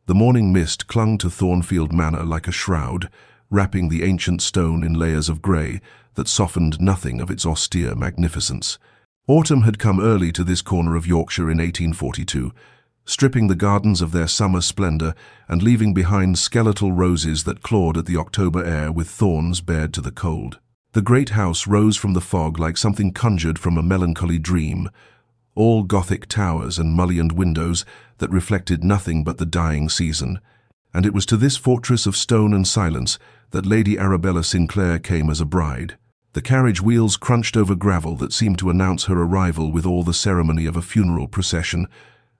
The morning mist clung to Thornfield Manor like a shroud, wrapping the ancient stone in layers of grey that softened nothing of its austere magnificence. Autumn had come early to this corner of Yorkshire in 1842, stripping the gardens of their summer splendour and leaving behind skeletal roses that clawed at the October air with thorns bared to the cold. The great house rose from the fog like something conjured from a melancholy dream, all Gothic towers and mullioned windows that reflected nothing but the dying season. And it was to this fortress of stone and silence that Lady Arabella Sinclair came as a bride. The carriage wheels crunched over gravel that seemed to announce her arrival with all the ceremony of a funeral procession,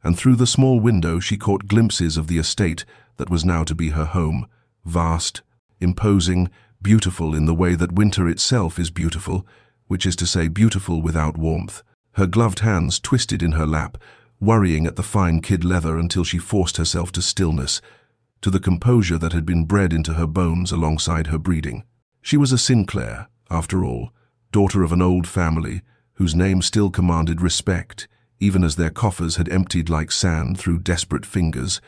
and through the small window she caught glimpses of the estate that was now to be her home, vast, imposing, beautiful in the way that winter itself is beautiful, which is to say beautiful without warmth. Her gloved hands twisted in her lap, worrying at the fine kid leather until she forced herself to stillness, to the composure that had been bred into her bones alongside her breeding. She was a Sinclair, after all, daughter of an old family, whose name still commanded respect, even as their coffers had emptied like sand through desperate fingers,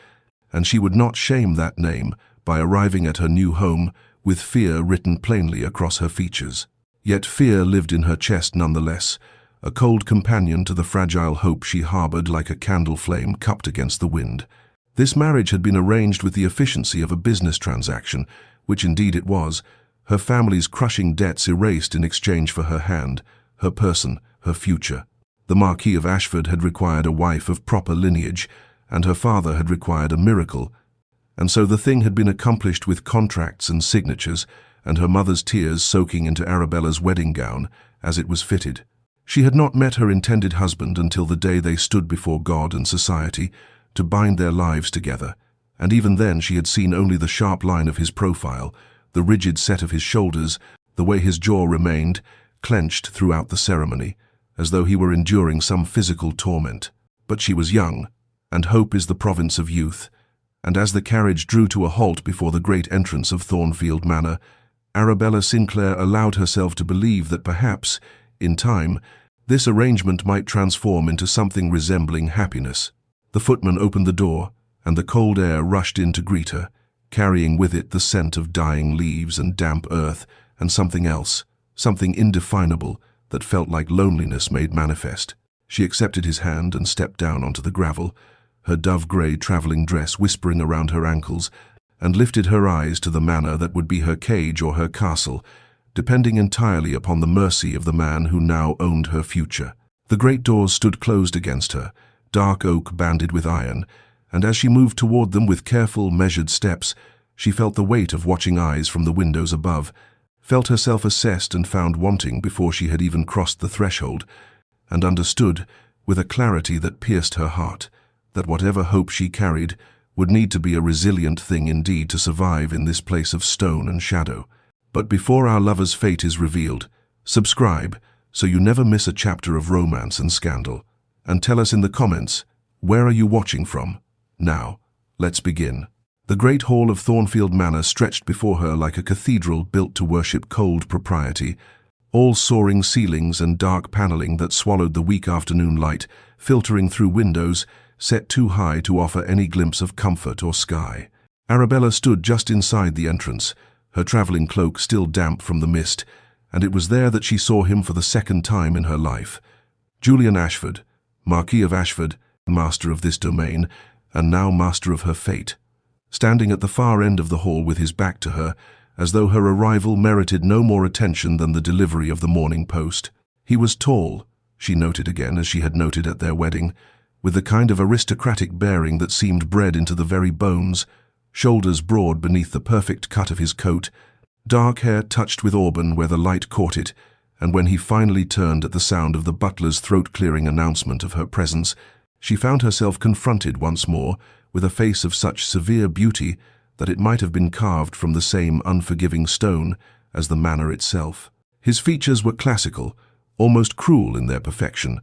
and she would not shame that name by arriving at her new home with fear written plainly across her features. Yet fear lived in her chest nonetheless, a cold companion to the fragile hope she harbored like a candle flame cupped against the wind. This marriage had been arranged with the efficiency of a business transaction, which indeed it was, her family's crushing debts erased in exchange for her hand, her person, her future. The Marquis of Ashford had required a wife of proper lineage, and her father had required a miracle, and so the thing had been accomplished with contracts and signatures, and her mother's tears soaking into Arabella's wedding gown as it was fitted. She had not met her intended husband until the day they stood before God and society to bind their lives together, and even then she had seen only the sharp line of his profile, the rigid set of his shoulders, the way his jaw remained, clenched throughout the ceremony, as though he were enduring some physical torment. But she was young, and hope is the province of youth, and as the carriage drew to a halt before the great entrance of Thornfield Manor, Arabella Sinclair allowed herself to believe that perhaps, in time, this arrangement might transform into something resembling happiness. The footman opened the door, and the cold air rushed in to greet her, carrying with it the scent of dying leaves and damp earth and something else, something indefinable that felt like loneliness made manifest. She accepted his hand and stepped down onto the gravel, her dove-grey travelling dress whispering around her ankles, and lifted her eyes to the manor that would be her cage or her castle, depending entirely upon the mercy of the man who now owned her future. The great doors stood closed against her, dark oak banded with iron, and as she moved toward them with careful, measured steps, she felt the weight of watching eyes from the windows above, felt herself assessed and found wanting before she had even crossed the threshold, and understood, with a clarity that pierced her heart, that whatever hope she carried would need to be a resilient thing indeed to survive in this place of stone and shadow. But before our lover's fate is revealed, subscribe so you never miss a chapter of romance and scandal, and tell us in the comments, where are you watching from? Now, let's begin. The great hall of Thornfield Manor stretched before her like a cathedral built to worship cold propriety, all soaring ceilings and dark paneling that swallowed the weak afternoon light, filtering through windows set too high to offer any glimpse of comfort or sky. Arabella stood just inside the entrance, her travelling cloak still damp from the mist, and it was there that she saw him for the second time in her life. Julian Ashford, Marquis of Ashford, master of this domain, and now master of her fate, standing at the far end of the hall with his back to her, as though her arrival merited no more attention than the delivery of the morning post. He was tall, she noted again as she had noted at their wedding, with the kind of aristocratic bearing that seemed bred into the very bones, shoulders broad beneath the perfect cut of his coat, dark hair touched with auburn where the light caught it, and when he finally turned at the sound of the butler's throat-clearing announcement of her presence, she found herself confronted once more with a face of such severe beauty that it might have been carved from the same unforgiving stone as the manor itself. His features were classical, almost cruel in their perfection,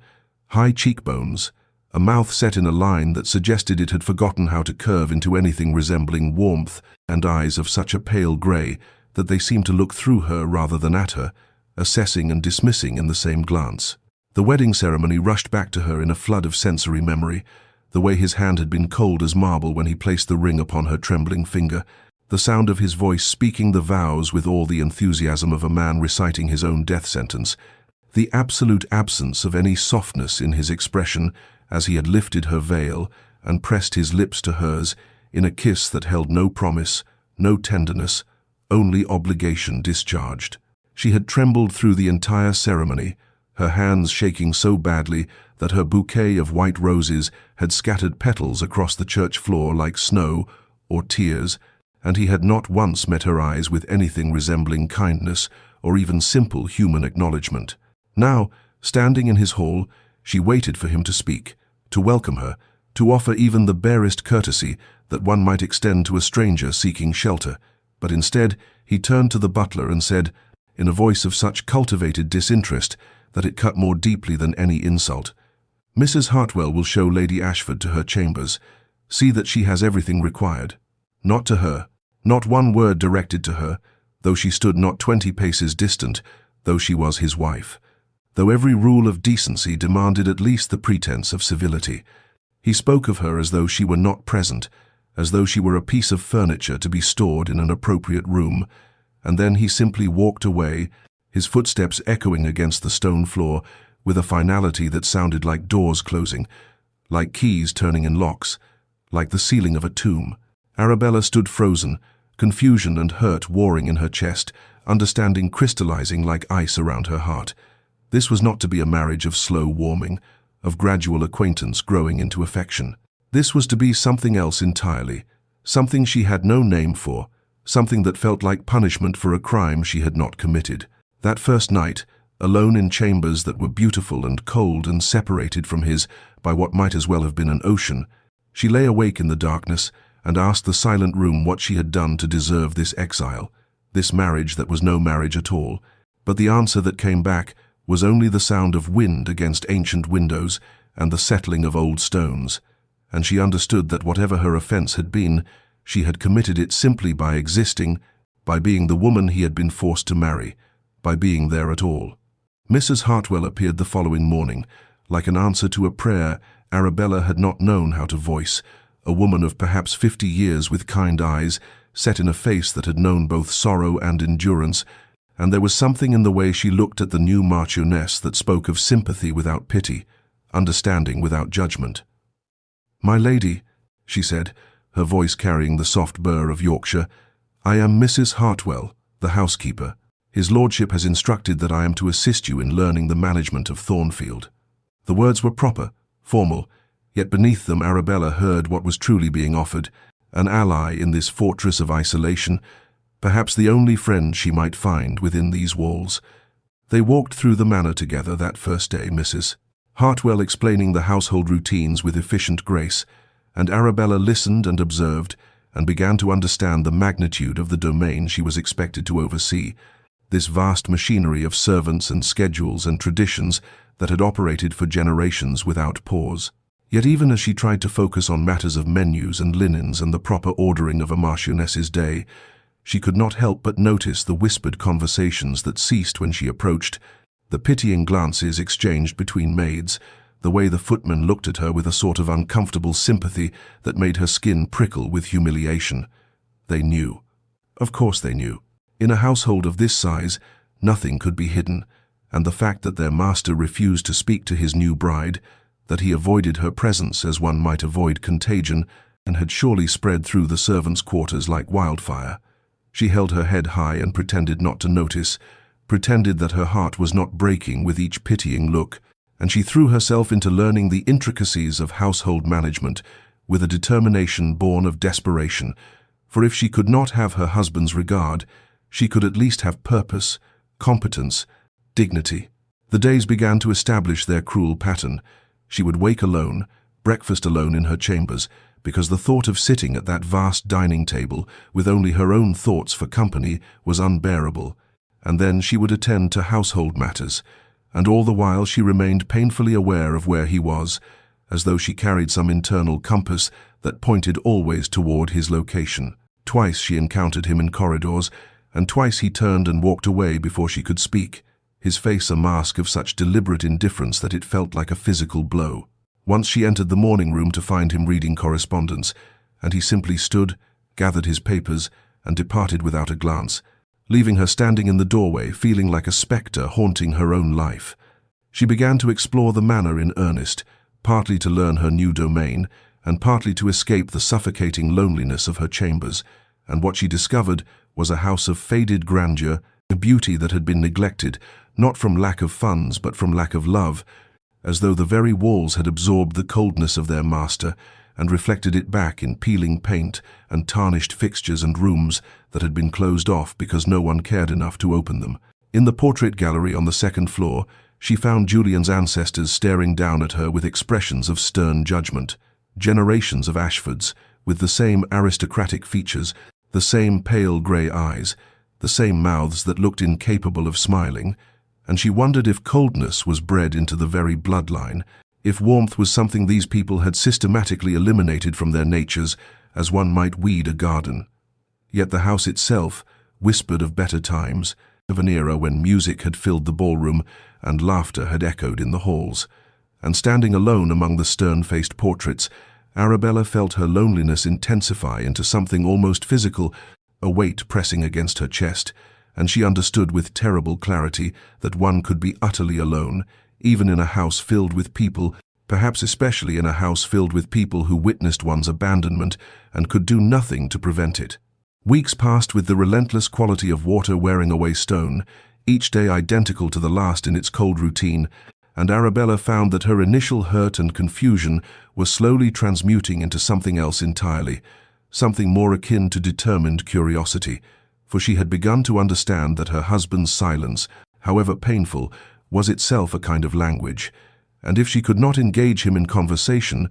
high cheekbones, a mouth set in a line that suggested it had forgotten how to curve into anything resembling warmth, and eyes of such a pale grey that they seemed to look through her rather than at her, assessing and dismissing in the same glance. The wedding ceremony rushed back to her in a flood of sensory memory, the way his hand had been cold as marble when he placed the ring upon her trembling finger, the sound of his voice speaking the vows with all the enthusiasm of a man reciting his own death sentence, the absolute absence of any softness in his expression as he had lifted her veil and pressed his lips to hers in a kiss that held no promise, no tenderness, only obligation discharged. She had trembled through the entire ceremony, her hands shaking so badly that her bouquet of white roses had scattered petals across the church floor like snow or tears, and he had not once met her eyes with anything resembling kindness or even simple human acknowledgement. Now, standing in his hall, she waited for him to speak, to welcome her, to offer even the barest courtesy that one might extend to a stranger seeking shelter. But instead, he turned to the butler and said, in a voice of such cultivated disinterest that it cut more deeply than any insult, "Mrs. Hartwell will show Lady Ashford to her chambers. See that she has everything required." Not to her, not one word directed to her, though she stood not 20 paces distant, though she was his wife, though every rule of decency demanded at least the pretense of civility. He spoke of her as though she were not present, as though she were a piece of furniture to be stored in an appropriate room, and then he simply walked away, his footsteps echoing against the stone floor with a finality that sounded like doors closing, like keys turning in locks, like the ceiling of a tomb. Arabella stood frozen, confusion and hurt warring in her chest, understanding crystallizing like ice around her heart. This was not to be a marriage of slow warming, of gradual acquaintance growing into affection. This was to be something else entirely, something she had no name for, something that felt like punishment for a crime she had not committed. That first night, alone in chambers that were beautiful and cold and separated from his by what might as well have been an ocean, she lay awake in the darkness and asked the silent room what she had done to deserve this exile, this marriage that was no marriage at all. But the answer that came back was only the sound of wind against ancient windows and the settling of old stones, and she understood that whatever her offense had been, she had committed it simply by existing, by being the woman he had been forced to marry, by being there at all. Mrs. Hartwell appeared the following morning, like an answer to a prayer Arabella had not known how to voice, a woman of perhaps 50 years with kind eyes, set in a face that had known both sorrow and endurance, and there was something in the way she looked at the new Marchioness that spoke of sympathy without pity, understanding without judgment. "My lady," she said, her voice carrying the soft burr of Yorkshire, "I am Mrs. Hartwell, the housekeeper. His lordship has instructed that I am to assist you in learning the management of Thornfield." The words were proper, formal, yet beneath them Arabella heard what was truly being offered, an ally in this fortress of isolation, perhaps the only friend she might find within these walls. They walked through the manor together that first day, Mrs. Hartwell explaining the household routines with efficient grace, and Arabella listened and observed, and began to understand the magnitude of the domain she was expected to oversee, this vast machinery of servants and schedules and traditions that had operated for generations without pause. Yet even as she tried to focus on matters of menus and linens and the proper ordering of a Marchioness's day, she could not help but notice the whispered conversations that ceased when she approached, the pitying glances exchanged between maids, the way the footmen looked at her with a sort of uncomfortable sympathy that made her skin prickle with humiliation. They knew. Of course they knew. In a household of this size, nothing could be hidden, and the fact that their master refused to speak to his new bride, that he avoided her presence as one might avoid contagion, and had surely spread through the servants' quarters like wildfire. She held her head high and pretended not to notice, pretended that her heart was not breaking with each pitying look, and she threw herself into learning the intricacies of household management with a determination born of desperation, for if she could not have her husband's regard, she could at least have purpose, competence, dignity. The days began to establish their cruel pattern. She would wake alone, breakfast alone in her chambers, because the thought of sitting at that vast dining table with only her own thoughts for company was unbearable, and then she would attend to household matters, and all the while she remained painfully aware of where he was, as though she carried some internal compass that pointed always toward his location. Twice she encountered him in corridors, and twice he turned and walked away before she could speak, his face a mask of such deliberate indifference that it felt like a physical blow. Once she entered the morning room to find him reading correspondence, and he simply stood, gathered his papers, and departed without a glance, leaving her standing in the doorway, feeling like a spectre haunting her own life. She began to explore the manor in earnest, partly to learn her new domain, and partly to escape the suffocating loneliness of her chambers, and what she discovered was a house of faded grandeur, a beauty that had been neglected, not from lack of funds but from lack of love, as though the very walls had absorbed the coldness of their master and reflected it back in peeling paint and tarnished fixtures and rooms that had been closed off because no one cared enough to open them. In the portrait gallery on the second floor, she found Julian's ancestors staring down at her with expressions of stern judgment. Generations of Ashfords, with the same aristocratic features, the same pale grey eyes, the same mouths that looked incapable of smiling, and she wondered if coldness was bred into the very bloodline, if warmth was something these people had systematically eliminated from their natures as one might weed a garden. Yet the house itself whispered of better times, of an era when music had filled the ballroom and laughter had echoed in the halls. And standing alone among the stern-faced portraits, Arabella felt her loneliness intensify into something almost physical, a weight pressing against her chest, and she understood with terrible clarity that one could be utterly alone, even in a house filled with people, perhaps especially in a house filled with people who witnessed one's abandonment and could do nothing to prevent it. Weeks passed with the relentless quality of water wearing away stone, each day identical to the last in its cold routine, and Arabella found that her initial hurt and confusion were slowly transmuting into something else entirely, something more akin to determined curiosity, for she had begun to understand that her husband's silence, however painful, was itself a kind of language, and if she could not engage him in conversation,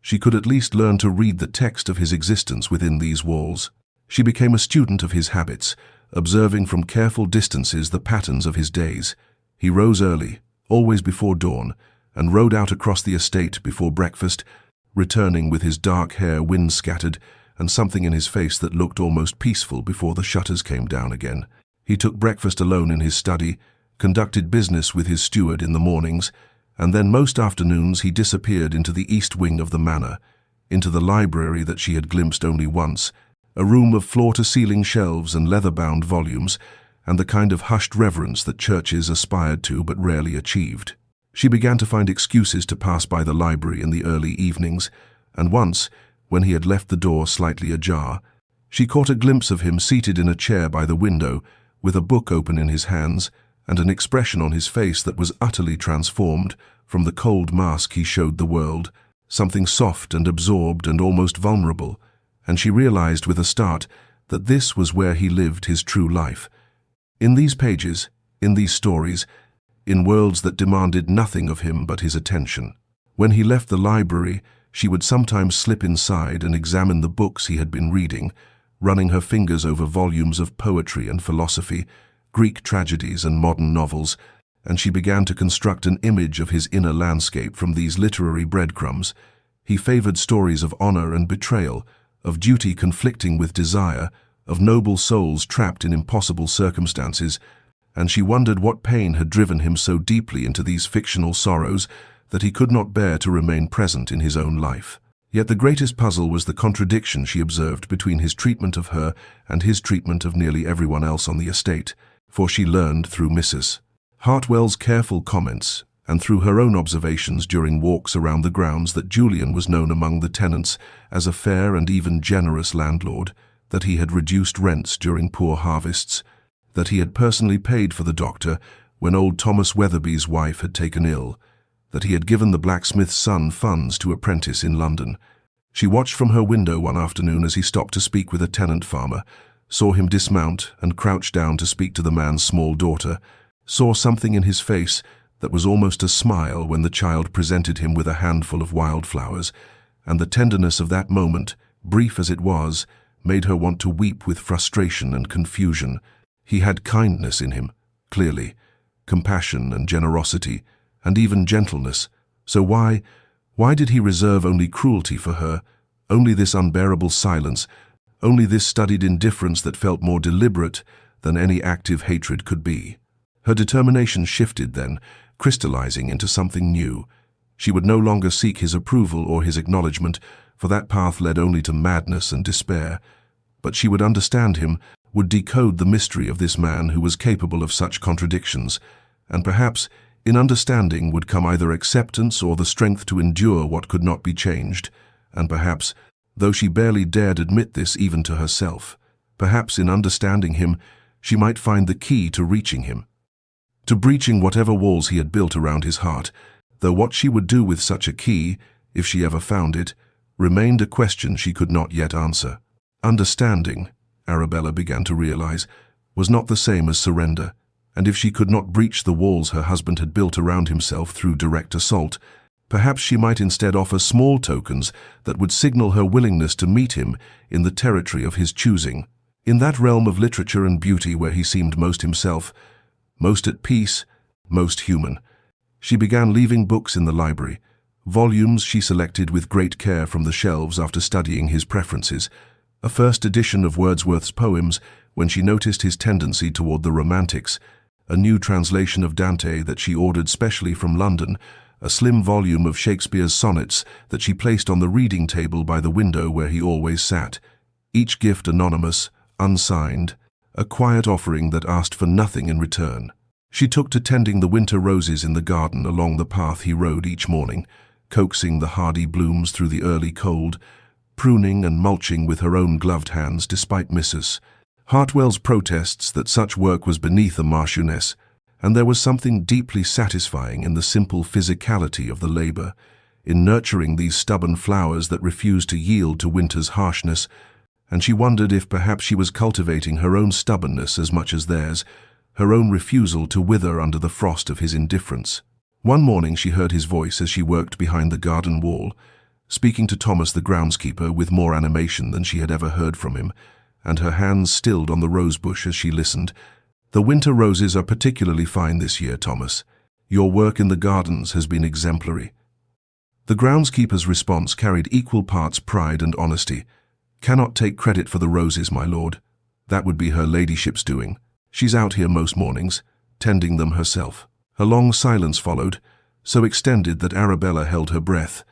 she could at least learn to read the text of his existence within these walls. She became a student of his habits, observing from careful distances the patterns of his days. He rose early, always before dawn, and rode out across the estate before breakfast, returning with his dark hair wind-scattered and something in his face that looked almost peaceful before the shutters came down again. He took breakfast alone in his study, conducted business with his steward in the mornings, and then most afternoons he disappeared into the east wing of the manor, into the library that she had glimpsed only once, a room of floor-to-ceiling shelves and leather-bound volumes, and the kind of hushed reverence that churches aspired to but rarely achieved. She began to find excuses to pass by the library in the early evenings, and once, when he had left the door slightly ajar, she caught a glimpse of him seated in a chair by the window, with a book open in his hands, and an expression on his face that was utterly transformed from the cold mask he showed the world, something soft and absorbed and almost vulnerable, and she realized with a start that this was where he lived his true life. In these pages, in these stories, in worlds that demanded nothing of him but his attention. When he left the library, she would sometimes slip inside and examine the books he had been reading, running her fingers over volumes of poetry and philosophy, Greek tragedies and modern novels, and she began to construct an image of his inner landscape from these literary breadcrumbs. He favored stories of honor and betrayal, of duty conflicting with desire, of noble souls trapped in impossible circumstances, and she wondered what pain had driven him so deeply into these fictional sorrows that he could not bear to remain present in his own life. Yet the greatest puzzle was the contradiction she observed between his treatment of her and his treatment of nearly everyone else on the estate, for she learned through Mrs. Hartwell's careful comments and through her own observations during walks around the grounds that Julian was known among the tenants as a fair and even generous landlord, that he had reduced rents during poor harvests, that he had personally paid for the doctor when old Thomas Weatherby's wife had taken ill, that he had given the blacksmith's son funds to apprentice in London. She watched from her window one afternoon as he stopped to speak with a tenant farmer, saw him dismount and crouch down to speak to the man's small daughter, saw something in his face that was almost a smile when the child presented him with a handful of wildflowers, and the tenderness of that moment, brief as it was, made her want to weep with frustration and confusion. He had kindness in him, clearly, compassion and generosity, and even gentleness. So why did he reserve only cruelty for her, only this unbearable silence, only this studied indifference that felt more deliberate than any active hatred could be? Her determination shifted then, crystallizing into something new. She would no longer seek his approval or his acknowledgement, for that path led only to madness and despair. But she would understand him, would decode the mystery of this man who was capable of such contradictions, and perhaps, in understanding, would come either acceptance or the strength to endure what could not be changed, and perhaps, though she barely dared admit this even to herself, perhaps in understanding him, she might find the key to reaching him, to breaching whatever walls he had built around his heart, though what she would do with such a key, if she ever found it, remained a question she could not yet answer. Understanding, Arabella began to realize, was not the same as surrender, and if she could not breach the walls her husband had built around himself through direct assault, perhaps she might instead offer small tokens that would signal her willingness to meet him in the territory of his choosing, in that realm of literature and beauty where he seemed most himself, most at peace, most human. She began leaving books in the library, volumes she selected with great care from the shelves after studying his preferences, a first edition of Wordsworth's poems when she noticed his tendency toward the romantics, a new translation of Dante that she ordered specially from London, a slim volume of Shakespeare's sonnets that she placed on the reading table by the window where he always sat, each gift anonymous, unsigned, a quiet offering that asked for nothing in return. She took to tending the winter roses in the garden along the path he rode each morning, coaxing the hardy blooms through the early cold, pruning and mulching with her own gloved hands despite Mrs. Hartwell's protests that such work was beneath a marchioness, and there was something deeply satisfying in the simple physicality of the labor, in nurturing these stubborn flowers that refused to yield to winter's harshness, and she wondered if perhaps she was cultivating her own stubbornness as much as theirs, her own refusal to wither under the frost of his indifference. One morning she heard his voice as she worked behind the garden wall, speaking to Thomas the groundskeeper with more animation than she had ever heard from him, and her hands stilled on the rosebush as she listened. "The winter roses are particularly fine this year, Thomas. Your work in the gardens has been exemplary." The groundskeeper's response carried equal parts pride and honesty. "Cannot take credit for the roses, my lord. That would be her ladyship's doing. She's out here most mornings, tending them herself." A long silence followed, so extended that Arabella held her breath,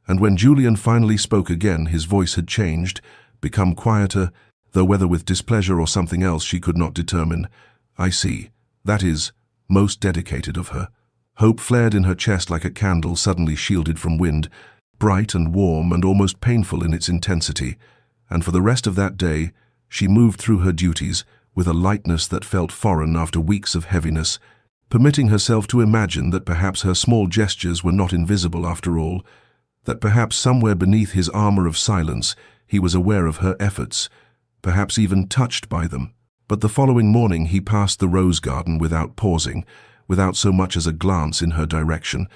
and when Julian finally spoke again, his voice had changed, become quieter, though whether with displeasure or something else she could not determine. "I see. That is most dedicated of her." Hope flared in her chest like a candle suddenly shielded from wind, bright and warm and almost painful in its intensity, and for the rest of that day she moved through her duties with a lightness that felt foreign after weeks of heaviness, permitting herself to imagine that perhaps her small gestures were not invisible after all, that perhaps somewhere beneath his armor of silence he was aware of her efforts, perhaps even touched by them. But the following morning he passed the rose garden without pausing, without so much as a glance in her direction,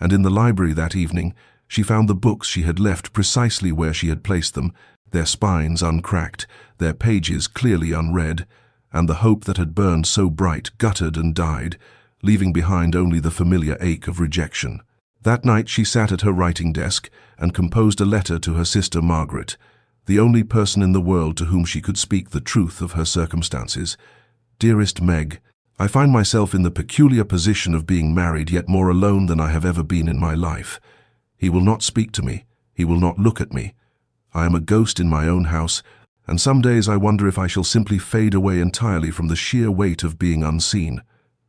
and in the library that evening she found the books she had left precisely where she had placed them, their spines uncracked, their pages clearly unread, and the hope that had burned so bright guttered and died, leaving behind only the familiar ache of rejection. That night she sat at her writing desk and composed a letter to her sister Margaret, the only person in the world to whom she could speak the truth of her circumstances. "Dearest Meg, I find myself in the peculiar position of being married yet more alone than I have ever been in my life. He will not speak to me. He will not look at me. I am a ghost in my own house, and some days I wonder if I shall simply fade away entirely from the sheer weight of being unseen."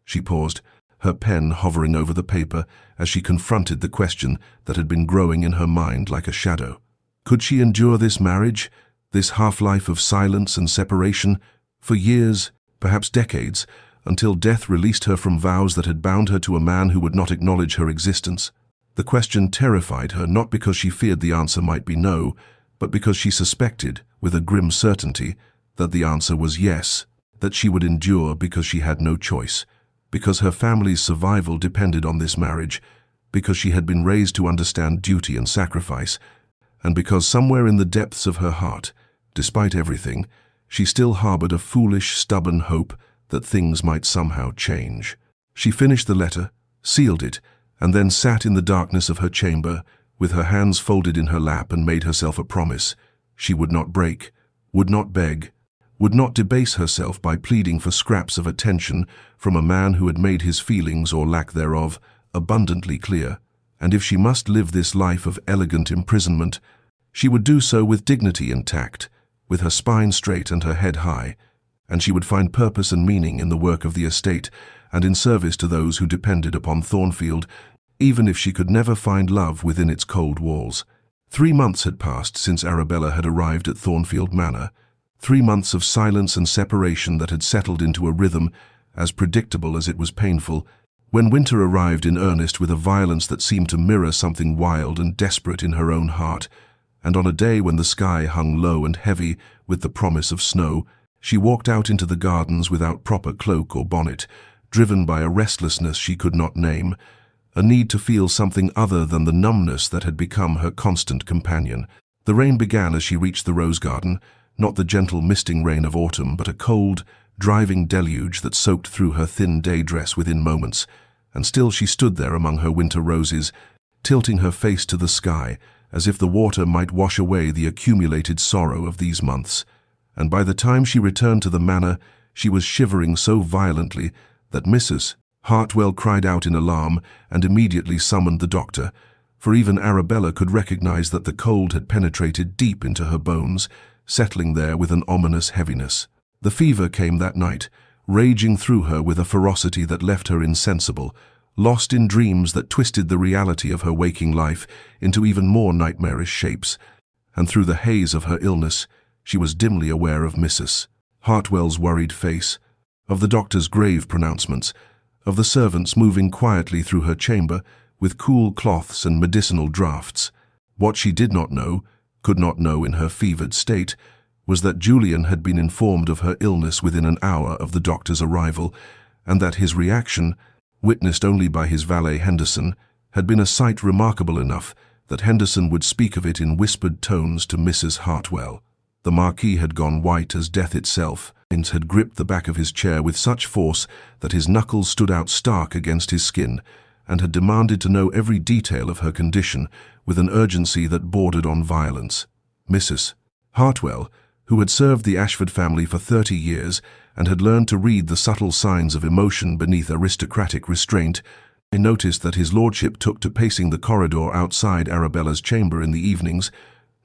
She paused, her pen hovering over the paper as she confronted the question that had been growing in her mind like a shadow. Could she endure this marriage, this half-life of silence and separation, for years, perhaps decades, until death released her from vows that had bound her to a man who would not acknowledge her existence? The question terrified her, not because she feared the answer might be no, but because she suspected, with a grim certainty, that the answer was yes, that she would endure because she had no choice, because her family's survival depended on this marriage, because she had been raised to understand duty and sacrifice, and because somewhere in the depths of her heart, despite everything, she still harbored a foolish, stubborn hope that things might somehow change. She finished the letter, sealed it, and then sat in the darkness of her chamber, with her hands folded in her lap, and made herself a promise. She would not break, would not beg, would not debase herself by pleading for scraps of attention from a man who had made his feelings, or lack thereof, abundantly clear, and if she must live this life of elegant imprisonment, she would do so with dignity intact, with her spine straight and her head high, and she would find purpose and meaning in the work of the estate and in service to those who depended upon Thornfield, even if she could never find love within its cold walls. 3 months had passed since Arabella had arrived at Thornfield Manor, 3 months of silence and separation that had settled into a rhythm as predictable as it was painful, when winter arrived in earnest with a violence that seemed to mirror something wild and desperate in her own heart, and on a day when the sky hung low and heavy with the promise of snow, she walked out into the gardens without proper cloak or bonnet, driven by a restlessness she could not name, a need to feel something other than the numbness that had become her constant companion. The rain began as she reached the rose garden, not the gentle misting rain of autumn, but a cold, driving deluge that soaked through her thin day dress within moments, and still she stood there among her winter roses, tilting her face to the sky, as if the water might wash away the accumulated sorrow of these months. And by the time she returned to the manor, she was shivering so violently that Mrs. Hartwell cried out in alarm and immediately summoned the doctor, for even Arabella could recognize that the cold had penetrated deep into her bones, settling there with an ominous heaviness. The fever came that night, raging through her with a ferocity that left her insensible, lost in dreams that twisted the reality of her waking life into even more nightmarish shapes, and through the haze of her illness, she was dimly aware of Mrs. Hartwell's worried face, of the doctor's grave pronouncements, of the servants moving quietly through her chamber with cool cloths and medicinal draughts. What she did not know, could not know in her fevered state, was that Julian had been informed of her illness within an hour of the doctor's arrival, and that his reaction, witnessed only by his valet Henderson, had been a sight remarkable enough that Henderson would speak of it in whispered tones to Mrs. Hartwell. The Marquis had gone white as death itself, and had gripped the back of his chair with such force that his knuckles stood out stark against his skin, and had demanded to know every detail of her condition with an urgency that bordered on violence. Mrs. Hartwell, who had served the Ashford family for 30 years and had learned to read the subtle signs of emotion beneath aristocratic restraint, noticed that his lordship took to pacing the corridor outside Arabella's chamber in the evenings,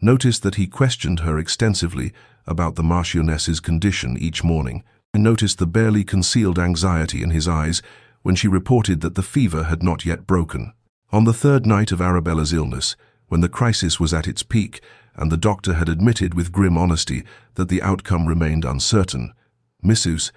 noticed that he questioned her extensively about the Marchioness's condition each morning, and noticed the barely concealed anxiety in his eyes when she reported that the fever had not yet broken. On the 3rd night of Arabella's illness, when the crisis was at its peak and the doctor had admitted with grim honesty that the outcome remained uncertain, Mrs.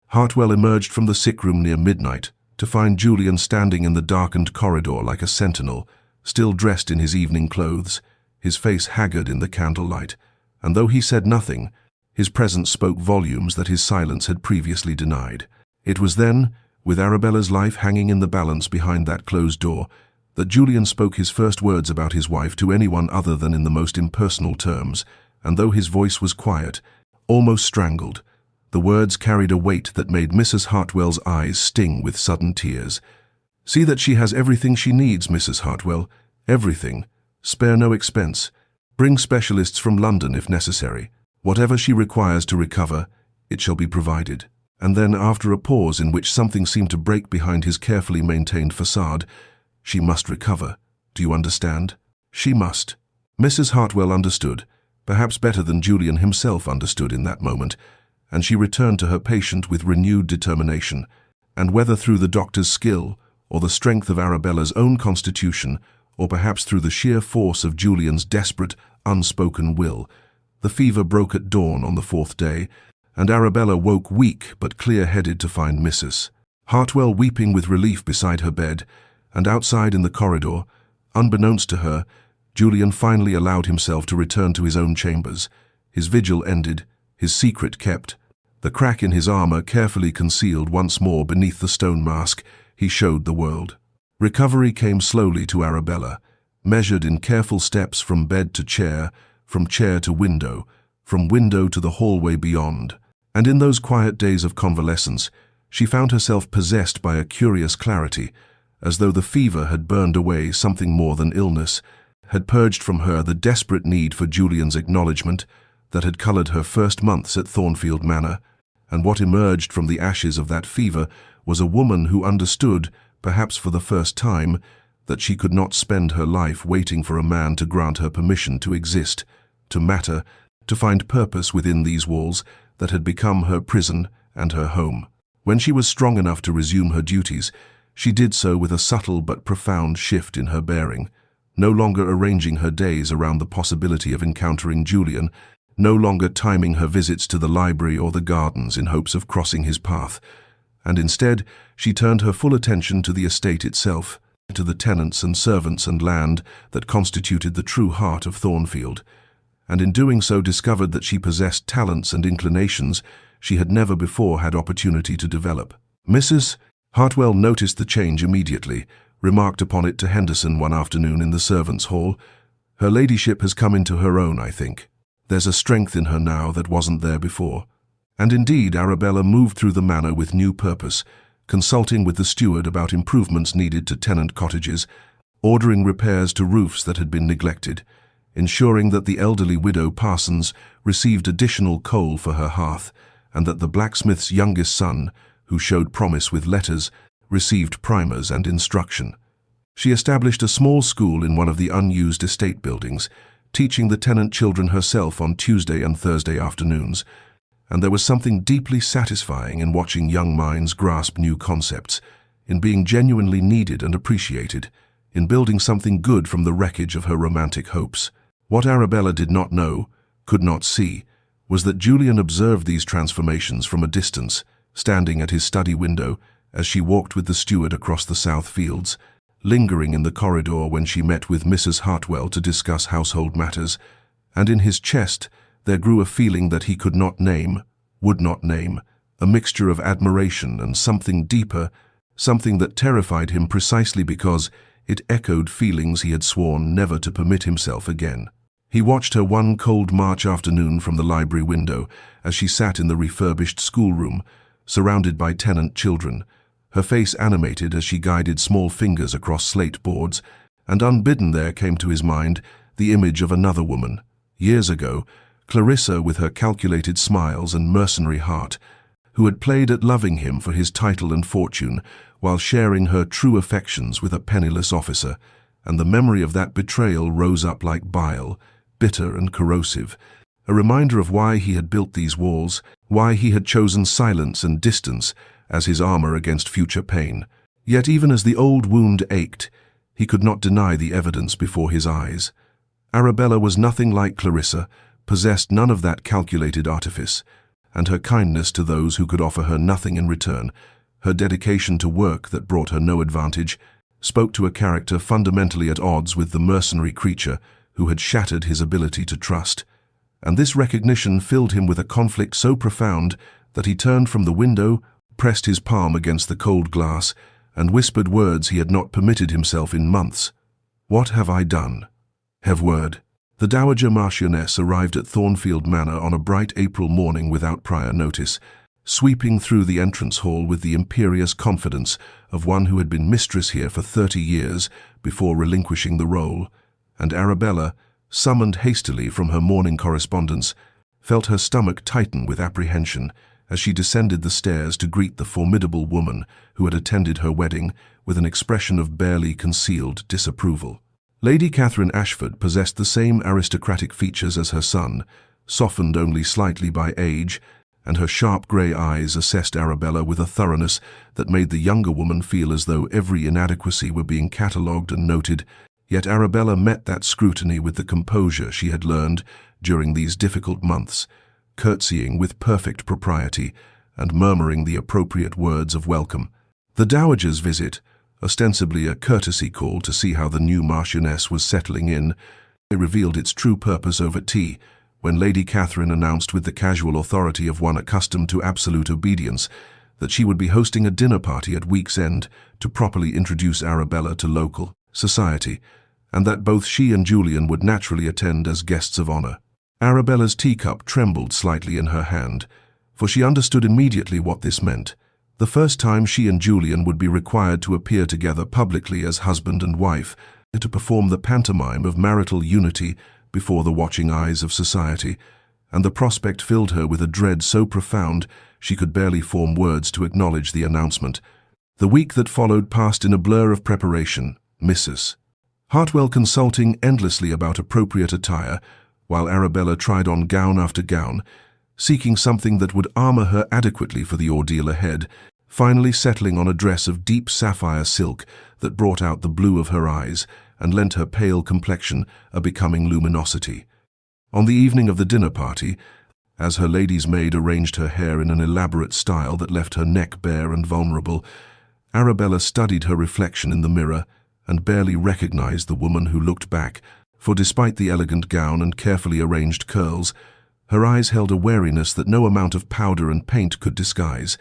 Hartwell emerged from the sick room near midnight to find Julian standing in the darkened corridor like a sentinel, still dressed in his evening clothes, his face haggard in the candlelight, and though he said nothing, his presence spoke volumes that his silence had previously denied. It was then, with Arabella's life hanging in the balance behind that closed door, that Julian spoke his first words about his wife to anyone other than in the most impersonal terms, and though his voice was quiet, almost strangled, the words carried a weight that made Mrs. Hartwell's eyes sting with sudden tears. "See that she has everything she needs, Mrs. Hartwell, everything. Spare no expense. Bring specialists from London if necessary. Whatever she requires to recover, it shall be provided." And then, after a pause in which something seemed to break behind his carefully maintained facade, "She must recover. Do you understand? She must." Mrs. Hartwell understood, perhaps better than Julian himself understood in that moment, and she returned to her patient with renewed determination, and whether through the doctor's skill, or the strength of Arabella's own constitution, or perhaps through the sheer force of Julian's desperate, unspoken will, the fever broke at dawn on the 4th day, and Arabella woke weak but clear-headed to find Mrs. Hartwell weeping with relief beside her bed, and outside in the corridor, unbeknownst to her, Julian finally allowed himself to return to his own chambers, his vigil ended, his secret kept, the crack in his armor carefully concealed once more beneath the stone mask he showed the world. Recovery came slowly to Arabella, measured in careful steps from bed to chair, from chair to window, from window to the hallway beyond. And in those quiet days of convalescence, she found herself possessed by a curious clarity, as though the fever had burned away something more than illness, had purged from her the desperate need for Julian's acknowledgement that had colored her first months at Thornfield Manor, and what emerged from the ashes of that fever was a woman who understood, perhaps for the first time, that she could not spend her life waiting for a man to grant her permission to exist, to matter, to find purpose within these walls that had become her prison and her home. When she was strong enough to resume her duties, she did so with a subtle but profound shift in her bearing, no longer arranging her days around the possibility of encountering Julian, no longer timing her visits to the library or the gardens in hopes of crossing his path, and instead she turned her full attention to the estate itself, to the tenants and servants and land that constituted the true heart of Thornfield, and in doing so discovered that she possessed talents and inclinations she had never before had opportunity to develop. Mrs. Hartwell noticed the change immediately, remarked upon it to Henderson one afternoon in the servants' hall. "Her ladyship has come into her own, I think. There's a strength in her now that wasn't there before." And indeed, Arabella moved through the manor with new purpose, consulting with the steward about improvements needed to tenant cottages, ordering repairs to roofs that had been neglected, ensuring that the elderly widow Parsons received additional coal for her hearth, and that the blacksmith's youngest son, who showed promise with letters, received primers and instruction. She established a small school in one of the unused estate buildings, teaching the tenant children herself on Tuesday and Thursday afternoons, and there was something deeply satisfying in watching young minds grasp new concepts, in being genuinely needed and appreciated, in building something good from the wreckage of her romantic hopes. What Arabella did not know, could not see, was that Julian observed these transformations from a distance, standing at his study window as she walked with the steward across the south fields, lingering in the corridor when she met with Mrs. Hartwell to discuss household matters, and in his chest there grew a feeling that he could not name, would not name, a mixture of admiration and something deeper, something that terrified him precisely because it echoed feelings he had sworn never to permit himself again. He watched her one cold March afternoon from the library window as she sat in the refurbished schoolroom, surrounded by tenant children, her face animated as she guided small fingers across slate boards, and unbidden there came to his mind the image of another woman. Years ago, Clarissa, with her calculated smiles and mercenary heart, who had played at loving him for his title and fortune while sharing her true affections with a penniless officer, and the memory of that betrayal rose up like bile, bitter and corrosive, a reminder of why he had built these walls, why he had chosen silence and distance as his armor against future pain. Yet even as the old wound ached, he could not deny the evidence before his eyes. Arabella was nothing like Clarissa, possessed none of that calculated artifice, and her kindness to those who could offer her nothing in return, her dedication to work that brought her no advantage, spoke to a character fundamentally at odds with the mercenary creature who had shattered his ability to trust. And this recognition filled him with a conflict so profound that he turned from the window, pressed his palm against the cold glass, and whispered words he had not permitted himself in months. "What have I done? Have word." The Dowager Marchioness arrived at Thornfield Manor on a bright April morning without prior notice, sweeping through the entrance hall with the imperious confidence of one who had been mistress here for 30 years before relinquishing the role, and Arabella, summoned hastily from her morning correspondence, felt her stomach tighten with apprehension as she descended the stairs to greet the formidable woman who had attended her wedding with an expression of barely concealed disapproval. Lady Catherine Ashford possessed the same aristocratic features as her son, softened only slightly by age, and her sharp grey eyes assessed Arabella with a thoroughness that made the younger woman feel as though every inadequacy were being catalogued and noted. Yet Arabella met that scrutiny with the composure she had learned during these difficult months, curtsying with perfect propriety and murmuring the appropriate words of welcome. The Dowager's visit, ostensibly a courtesy call to see how the new Marchioness was settling in, revealed its true purpose over tea, when Lady Catherine announced with the casual authority of one accustomed to absolute obedience that she would be hosting a dinner party at week's end to properly introduce Arabella to local society, and that both she and Julian would naturally attend as guests of honor. Arabella's teacup trembled slightly in her hand, for she understood immediately what this meant. The first time she and Julian would be required to appear together publicly as husband and wife, to perform the pantomime of marital unity before the watching eyes of society, and the prospect filled her with a dread so profound she could barely form words to acknowledge the announcement. The week that followed passed in a blur of preparation, Mrs. Hartwell consulting endlessly about appropriate attire, while Arabella tried on gown after gown, seeking something that would armor her adequately for the ordeal ahead, finally settling on a dress of deep sapphire silk that brought out the blue of her eyes and lent her pale complexion a becoming luminosity. On the evening of the dinner party, as her lady's maid arranged her hair in an elaborate style that left her neck bare and vulnerable, Arabella studied her reflection in the mirror and barely recognized the woman who looked back, for despite the elegant gown and carefully arranged curls, her eyes held a wariness that no amount of powder and paint could disguise,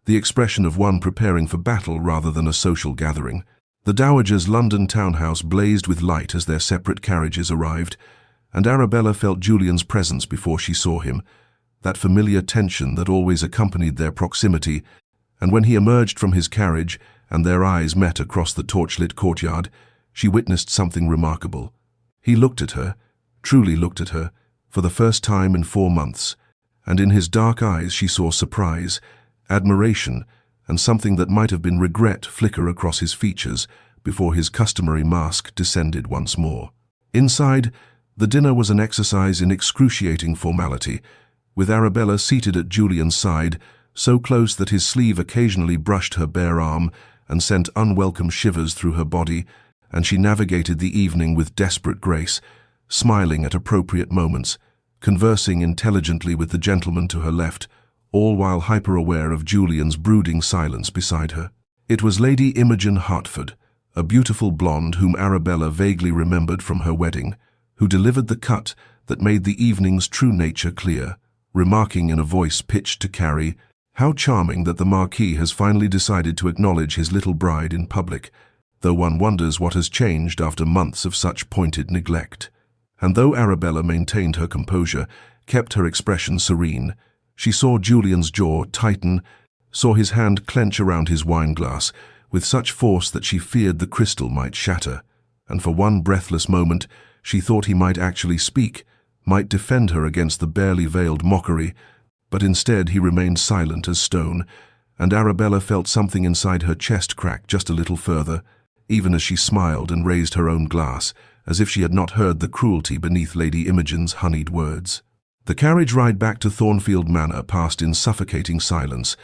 the expression of one preparing for battle rather than a social gathering. The Dowager's London townhouse blazed with light as their separate carriages arrived, and Arabella felt Julian's presence before she saw him, that familiar tension that always accompanied their proximity, and when he emerged from his carriage and their eyes met across the torchlit courtyard, she witnessed something remarkable. He looked at her, truly looked at her, for the first time in 4 months, and in his dark eyes she saw surprise, admiration, and something that might have been regret flicker across his features before his customary mask descended once more. Inside, the dinner was an exercise in excruciating formality, with Arabella seated at Julian's side, so close that his sleeve occasionally brushed her bare arm and sent unwelcome shivers through her body, and she navigated the evening with desperate grace, smiling at appropriate moments, conversing intelligently with the gentleman to her left, all while hyper-aware of Julian's brooding silence beside her. It was Lady Imogen Hertford, a beautiful blonde whom Arabella vaguely remembered from her wedding, who delivered the cut that made the evening's true nature clear, remarking in a voice pitched to carry, "How charming that the Marquis has finally decided to acknowledge his little bride in public, though one wonders what has changed after months of such pointed neglect." And though Arabella maintained her composure, kept her expression serene, she saw Julian's jaw tighten, saw his hand clench around his wine-glass with such force that she feared the crystal might shatter, and for one breathless moment she thought he might actually speak, might defend her against the barely veiled mockery, but instead he remained silent as stone, and Arabella felt something inside her chest crack just a little further, even as she smiled and raised her own glass, as if she had not heard the cruelty beneath Lady Imogen's honeyed words. The carriage ride back to Thornfield Manor passed in suffocating silence,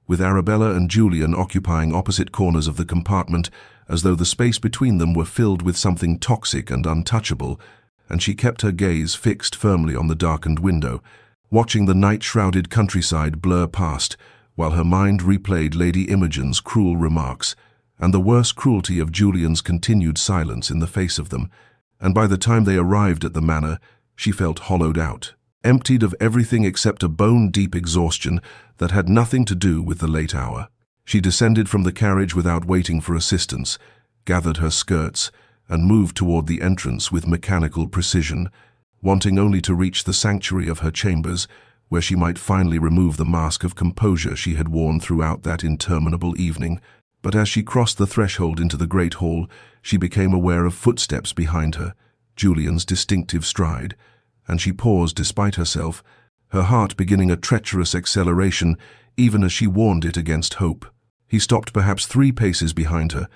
with Arabella and Julian occupying opposite corners of the compartment, as though the space between them were filled with something toxic and untouchable, and she kept her gaze fixed firmly on the darkened window, watching the night-shrouded countryside blur past, while her mind replayed Lady Imogen's cruel remarks, and the worse cruelty of Julian's continued silence in the face of them, and by the time they arrived at the manor, she felt hollowed out, emptied of everything except a bone-deep exhaustion that had nothing to do with the late hour. She descended from the carriage without waiting for assistance, gathered her skirts, and moved toward the entrance with mechanical precision, wanting only to reach the sanctuary of her chambers, where she might finally remove the mask of composure she had worn throughout that interminable evening. But as she crossed the threshold into the great hall, she became aware of footsteps behind her, Julian's distinctive stride, and she paused despite herself, her heart beginning a treacherous acceleration even as she warned it against hope. He stopped perhaps 3 paces behind her,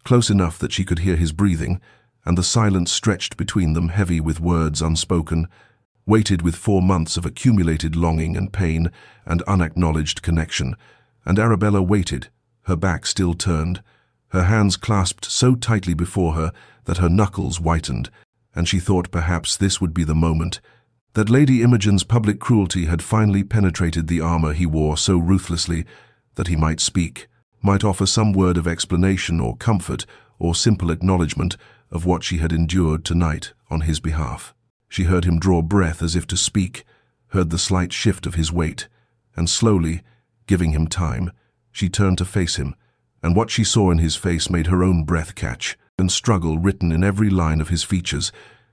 close enough that she could hear his breathing, and the silence stretched between them heavy with words unspoken, weighted with 4 months of accumulated longing and pain and unacknowledged connection, and Arabella waited, her back still turned, her hands clasped so tightly before her that her knuckles whitened, and she thought perhaps this would be the moment, that Lady Imogen's public cruelty had finally penetrated the armor he wore so ruthlessly that he might speak, might offer some word of explanation or comfort or simple acknowledgement of what she had endured tonight on his behalf. She heard him draw breath as if to speak, heard the slight shift of his weight, and slowly, giving him time, she turned to face him, and what she saw in his face made her own breath catch, and struggle written in every line of his features,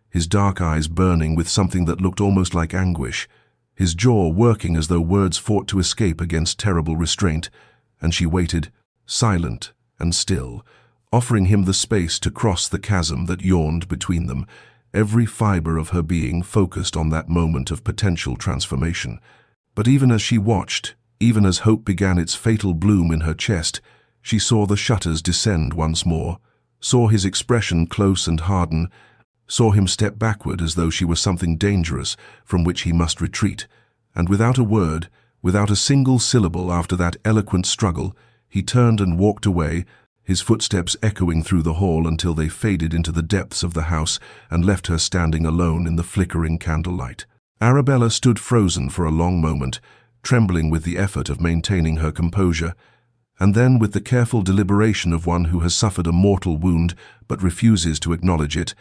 his dark eyes burning with something that looked almost like anguish, his jaw working as though words fought to escape against terrible restraint, and she waited, silent and still, offering him the space to cross the chasm that yawned between them, every fiber of her being focused on that moment of potential transformation. But even as she watched, even as hope began its fatal bloom in her chest, she saw the shutters descend once more, saw his expression close and harden, saw him step backward as though she were something dangerous from which he must retreat, and without a word, without a single syllable after that eloquent struggle, he turned and walked away, his footsteps echoing through the hall until they faded into the depths of the house and left her standing alone in the flickering candlelight. Arabella stood frozen for a long moment, trembling with the effort of maintaining her composure, and then, with the careful deliberation of one who has suffered a mortal wound but refuses to acknowledge it,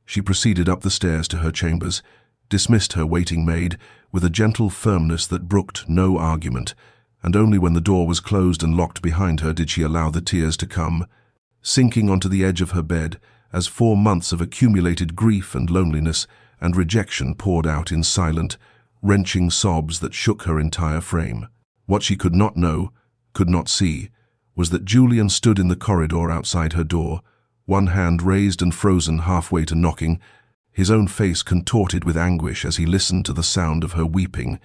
she proceeded up the stairs to her chambers, dismissed her waiting maid with a gentle firmness that brooked no argument, and only when the door was closed and locked behind her did she allow the tears to come, sinking onto the edge of her bed as 4 months of accumulated grief and loneliness and rejection poured out in silent, wrenching sobs that shook her entire frame. What she could not know, could not see, was that Julian stood in the corridor outside her door, one hand raised and frozen halfway to knocking, his own face contorted with anguish as he listened to the sound of her weeping,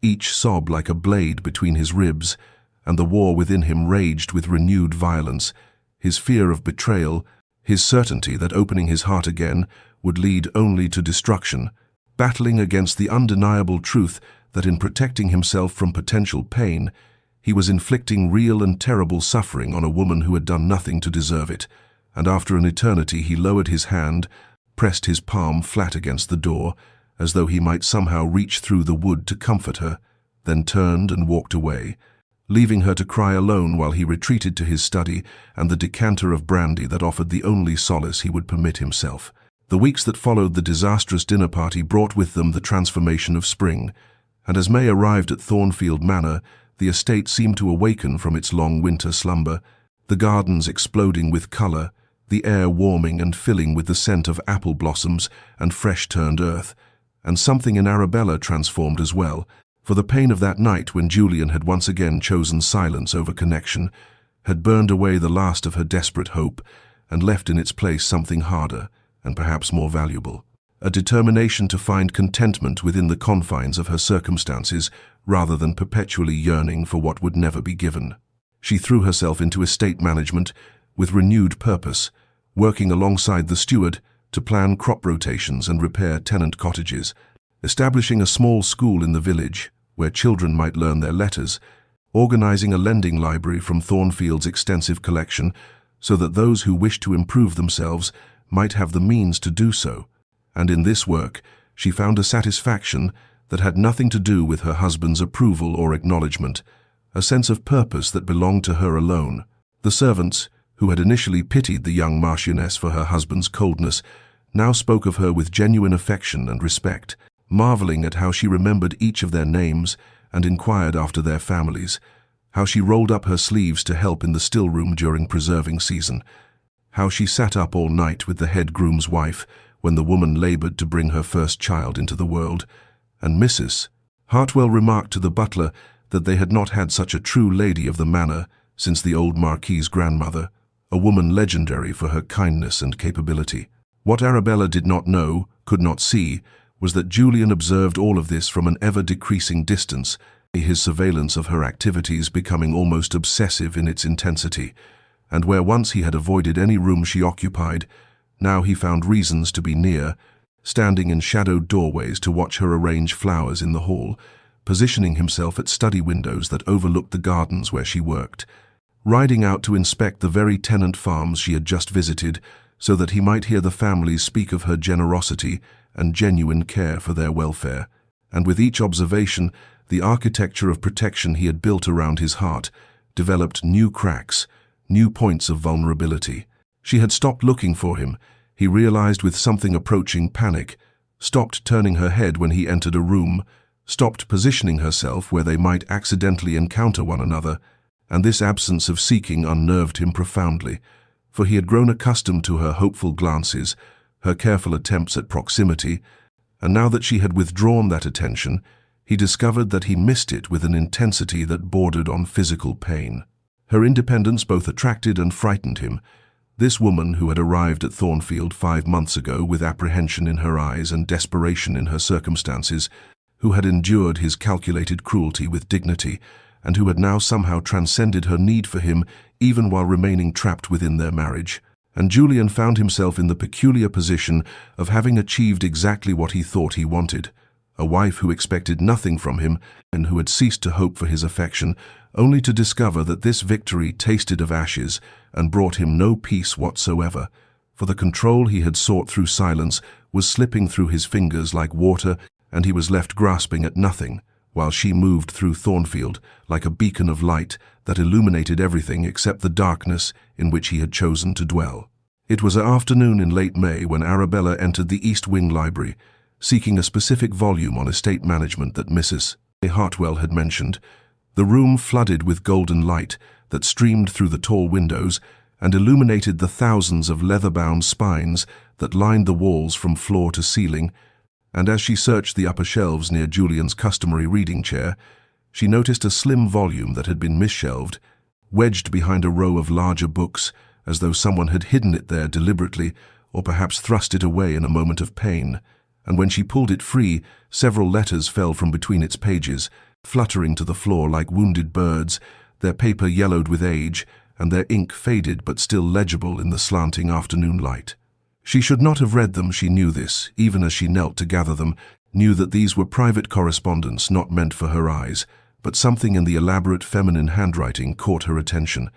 each sob like a blade between his ribs, and the war within him raged with renewed violence, his fear of betrayal, his certainty that opening his heart again would lead only to destruction, battling against the undeniable truth that in protecting himself from potential pain, he was inflicting real and terrible suffering on a woman who had done nothing to deserve it, and after an eternity he lowered his hand, pressed his palm flat against the door, as though he might somehow reach through the wood to comfort her, then turned and walked away, leaving her to cry alone while he retreated to his study and the decanter of brandy that offered the only solace he would permit himself. The weeks that followed the disastrous dinner party brought with them the transformation of spring, and as May arrived at Thornfield Manor, the estate seemed to awaken from its long winter slumber, the gardens exploding with colour, the air warming and filling with the scent of apple blossoms and fresh-turned earth, and something in Arabella transformed as well, for the pain of that night when Julian had once again chosen silence over connection, had burned away the last of her desperate hope and left in its place something harder and perhaps more valuable, a determination to find contentment within the confines of her circumstances rather than perpetually yearning for what would never be given. She threw herself into estate management with renewed purpose, working alongside the steward to plan crop rotations and repair tenant cottages, establishing a small school in the village where children might learn their letters, organizing a lending library from Thornfield's extensive collection so that those who wished to improve themselves might have the means to do so. And in this work, she found a satisfaction that had nothing to do with her husband's approval or acknowledgement, a sense of purpose that belonged to her alone. The servants, who had initially pitied the young Marchioness for her husband's coldness, now spoke of her with genuine affection and respect, marveling at how she remembered each of their names and inquired after their families, how she rolled up her sleeves to help in the still-room during preserving season, how she sat up all night with the head groom's wife when the woman laboured to bring her first child into the world, and Mrs. Hartwell remarked to the butler that they had not had such a true lady of the manor since the old Marquis's grandmother, a woman legendary for her kindness and capability. What Arabella did not know, could not see, was that Julian observed all of this from an ever-decreasing distance, his surveillance of her activities becoming almost obsessive in its intensity, and where once he had avoided any room she occupied, now he found reasons to be near, standing in shadowed doorways to watch her arrange flowers in the hall, positioning himself at study windows that overlooked the gardens where she worked, riding out to inspect the very tenant farms she had just visited so that he might hear the families speak of her generosity and genuine care for their welfare. And with each observation, the architecture of protection he had built around his heart developed new cracks, new points of vulnerability. She had stopped looking for him, he realized with something approaching panic, stopped turning her head when he entered a room, stopped positioning herself where they might accidentally encounter one another, and this absence of seeking unnerved him profoundly, for he had grown accustomed to her hopeful glances, her careful attempts at proximity, and now that she had withdrawn that attention, he discovered that he missed it with an intensity that bordered on physical pain. Her independence both attracted and frightened him. This woman who had arrived at Thornfield 5 months ago with apprehension in her eyes and desperation in her circumstances, who had endured his calculated cruelty with dignity, and who had now somehow transcended her need for him even while remaining trapped within their marriage. and Julian found himself in the peculiar position of having achieved exactly what he thought he wanted. A wife who expected nothing from him and who had ceased to hope for his affection, only to discover that this victory tasted of ashes and brought him no peace whatsoever, for the control he had sought through silence was slipping through his fingers like water, and he was left grasping at nothing, while she moved through Thornfield like a beacon of light that illuminated everything except the darkness in which he had chosen to dwell. It was an afternoon in late May when Arabella entered the East Wing Library, seeking a specific volume on estate management that Mrs. Hartwell had mentioned. The room flooded with golden light that streamed through the tall windows and illuminated the thousands of leather-bound spines that lined the walls from floor to ceiling, and as she searched the upper shelves near Julian's customary reading chair, she noticed a slim volume that had been misshelved, wedged behind a row of larger books, as though someone had hidden it there deliberately or perhaps thrust it away in a moment of pain. And when she pulled it free, several letters fell from between its pages, fluttering to the floor like wounded birds, their paper yellowed with age, and their ink faded but still legible in the slanting afternoon light. She should not have read them, she knew this, even as she knelt to gather them, knew that these were private correspondence not meant for her eyes, but something in the elaborate feminine handwriting caught her attention.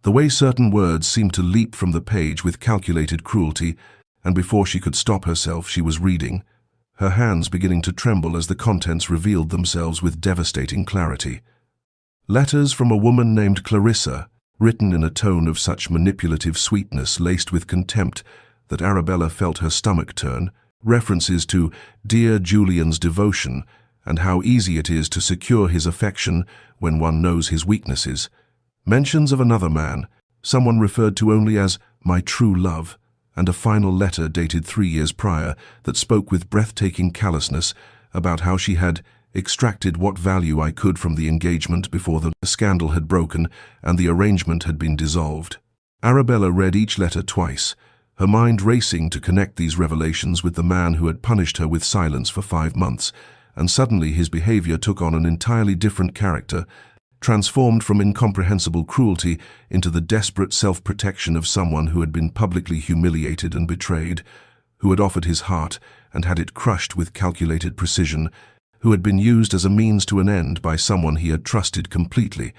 The way certain words seemed to leap from the page with calculated cruelty, and before she could stop herself she was reading, her hands beginning to tremble as the contents revealed themselves with devastating clarity. Letters from a woman named Clarissa, written in a tone of such manipulative sweetness laced with contempt that Arabella felt her stomach turn, references to dear Julian's devotion and how easy it is to secure his affection when one knows his weaknesses, mentions of another man, someone referred to only as my true love, and a final letter dated 3 years prior that spoke with breathtaking callousness about how she had extracted what value I could from the engagement before the scandal had broken and the arrangement had been dissolved. Arabella read each letter twice, her mind racing to connect these revelations with the man who had punished her with silence for 5 months, and suddenly his behavior took on an entirely different character, transformed from incomprehensible cruelty into the desperate self-protection of someone who had been publicly humiliated and betrayed, who had offered his heart and had it crushed with calculated precision, who had been used as a means to an end by someone he had trusted completely,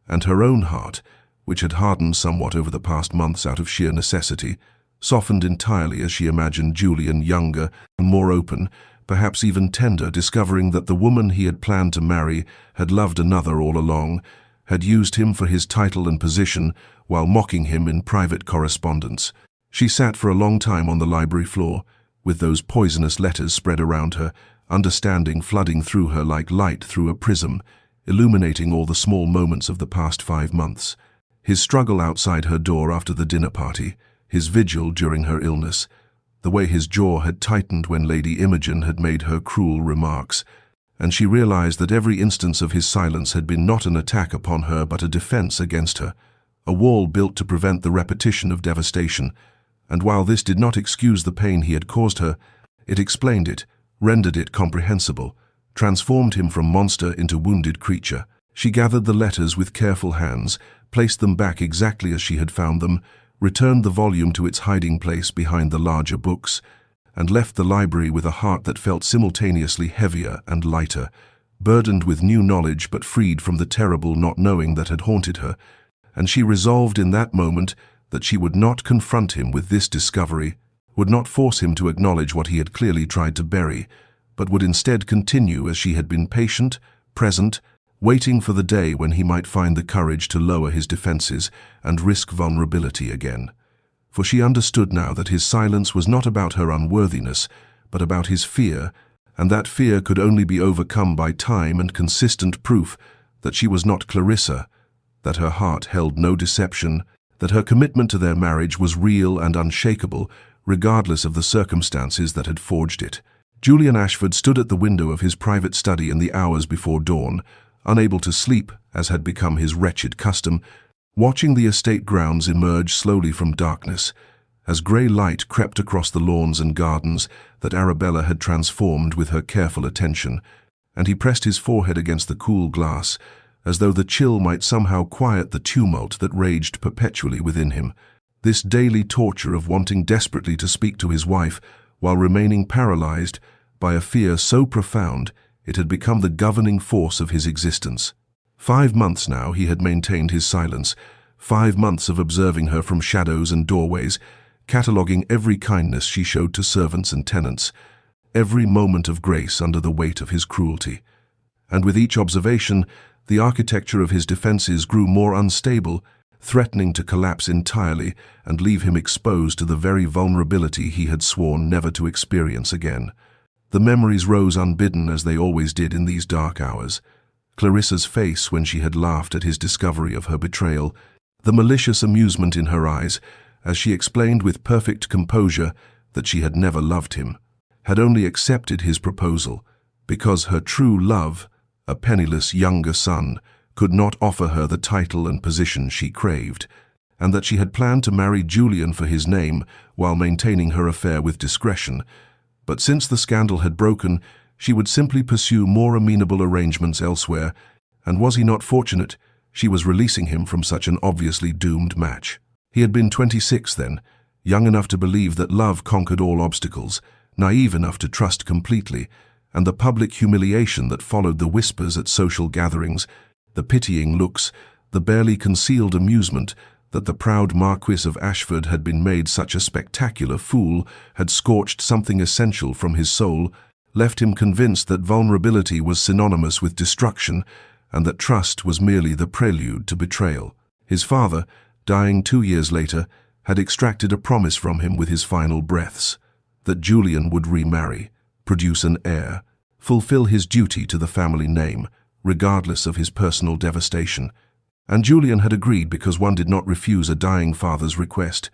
and her own heart, which had hardened somewhat over the past months out of sheer necessity, softened entirely as she imagined Julian younger and more open, perhaps even tender, discovering that the woman he had planned to marry had loved another all along, had used him for his title and position while mocking him in private correspondence. She sat for a long time on the library floor, with those poisonous letters spread around her, understanding flooding through her like light through a prism, illuminating all the small moments of the past 5 months. His struggle outside her door after the dinner party, his vigil during her illness, the way his jaw had tightened when Lady Imogen had made her cruel remarks, and she realized that every instance of his silence had been not an attack upon her but a defense against her, a wall built to prevent the repetition of devastation, and while this did not excuse the pain he had caused her, it explained it, rendered it comprehensible, transformed him from monster into wounded creature. She gathered the letters with careful hands, placed them back exactly as she had found them, returned the volume to its hiding place behind the larger books, and left the library with a heart that felt simultaneously heavier and lighter, burdened with new knowledge but freed from the terrible not knowing that had haunted her, and she resolved in that moment that she would not confront him with this discovery, would not force him to acknowledge what he had clearly tried to bury, but would instead continue as she had been patient, present, waiting for the day when he might find the courage to lower his defenses and risk vulnerability again. For she understood now that his silence was not about her unworthiness, but about his fear, and that fear could only be overcome by time and consistent proof that she was not Clarissa, that her heart held no deception, that her commitment to their marriage was real and unshakable, regardless of the circumstances that had forged it. Julian Ashford stood at the window of his private study in the hours before dawn, unable to sleep, as had become his wretched custom, watching the estate grounds emerge slowly from darkness, as grey light crept across the lawns and gardens that Arabella had transformed with her careful attention, and he pressed his forehead against the cool glass, as though the chill might somehow quiet the tumult that raged perpetually within him. This daily torture of wanting desperately to speak to his wife while remaining paralyzed by a fear so profound it had become the governing force of his existence. 5 months now he had maintained his silence, 5 months of observing her from shadows and doorways, cataloguing every kindness she showed to servants and tenants, every moment of grace under the weight of his cruelty. And with each observation, the architecture of his defenses grew more unstable, threatening to collapse entirely and leave him exposed to the very vulnerability he had sworn never to experience again. The memories rose unbidden as they always did in these dark hours. Clarissa's face when she had laughed at his discovery of her betrayal, the malicious amusement in her eyes as she explained with perfect composure that she had never loved him, had only accepted his proposal because her true love, a penniless younger son, could not offer her the title and position she craved, and that she had planned to marry Julian for his name while maintaining her affair with discretion. But since the scandal had broken, she would simply pursue more amenable arrangements elsewhere, and was he not fortunate, she was releasing him from such an obviously doomed match. He had been 26 then, young enough to believe that love conquered all obstacles, naive enough to trust completely, and the public humiliation that followed the whispers at social gatherings, the pitying looks, the barely concealed amusement that the proud Marquis of Ashford had been made such a spectacular fool had scorched something essential from his soul, left him convinced that vulnerability was synonymous with destruction and that trust was merely the prelude to betrayal. His father, dying 2 years later, had extracted a promise from him with his final breaths, that Julian would remarry, produce an heir, fulfill his duty to the family name, regardless of his personal devastation. And Julian had agreed because one did not refuse a dying father's request,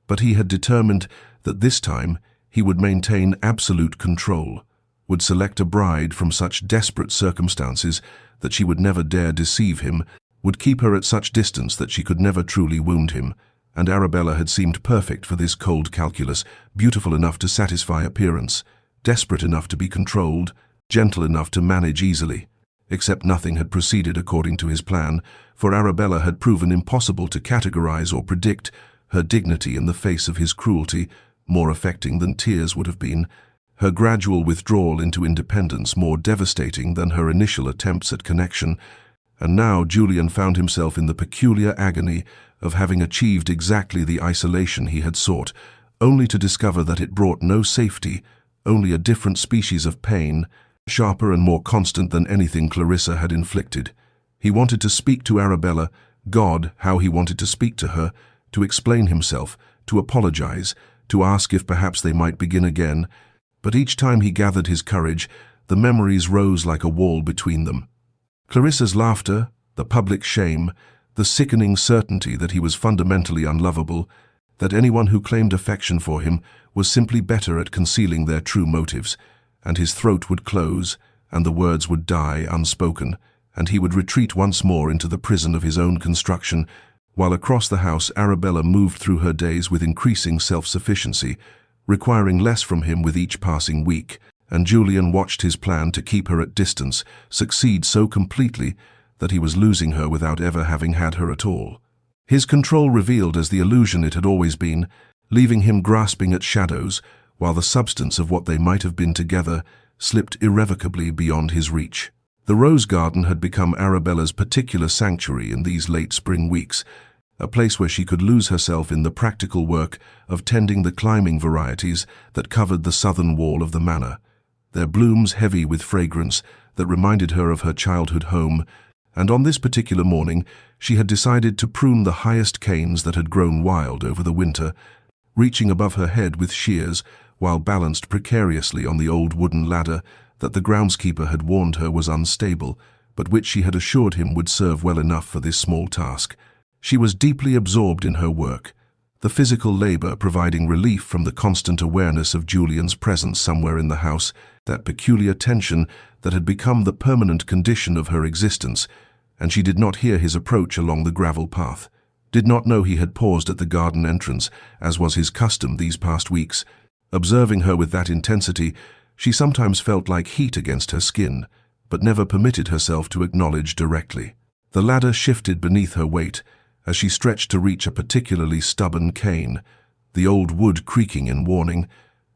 but he had determined that this time he would maintain absolute control, would select a bride from such desperate circumstances that she would never dare deceive him, would keep her at such distance that she could never truly wound him, and Arabella had seemed perfect for this cold calculus, beautiful enough to satisfy appearance, desperate enough to be controlled, gentle enough to manage easily. Except nothing had proceeded according to his plan, for Arabella had proven impossible to categorize or predict, her dignity in the face of his cruelty more affecting than tears would have been, her gradual withdrawal into independence more devastating than her initial attempts at connection, and now Julian found himself in the peculiar agony of having achieved exactly the isolation he had sought, only to discover that it brought no safety, only a different species of pain, sharper and more constant than anything Clarissa had inflicted. He wanted to speak to Arabella, God, how he wanted to speak to her, to explain himself, to apologize, to ask if perhaps they might begin again, but each time he gathered his courage, the memories rose like a wall between them. Clarissa's laughter, the public shame, the sickening certainty that he was fundamentally unlovable, that anyone who claimed affection for him was simply better at concealing their true motives, and his throat would close, and the words would die unspoken, and he would retreat once more into the prison of his own construction, while across the house Arabella moved through her days with increasing self-sufficiency, requiring less from him with each passing week, and Julian watched his plan to keep her at distance succeed so completely that he was losing her without ever having had her at all. His control revealed as the illusion it had always been, leaving him grasping at shadows, while the substance of what they might have been together slipped irrevocably beyond his reach. The rose garden had become Arabella's particular sanctuary in these late spring weeks, a place where she could lose herself in the practical work of tending the climbing varieties that covered the southern wall of the manor, their blooms heavy with fragrance that reminded her of her childhood home, and on this particular morning she had decided to prune the highest canes that had grown wild over the winter, reaching above her head with shears while balanced precariously on the old wooden ladder that the groundskeeper had warned her was unstable, but which she had assured him would serve well enough for this small task. She was deeply absorbed in her work, the physical labor providing relief from the constant awareness of Julian's presence somewhere in the house, that peculiar tension that had become the permanent condition of her existence, and she did not hear his approach along the gravel path, did not know he had paused at the garden entrance, as was his custom these past weeks. Observing her with that intensity, she sometimes felt like heat against her skin, but never permitted herself to acknowledge directly. The ladder shifted beneath her weight, as she stretched to reach a particularly stubborn cane, the old wood creaking in warning,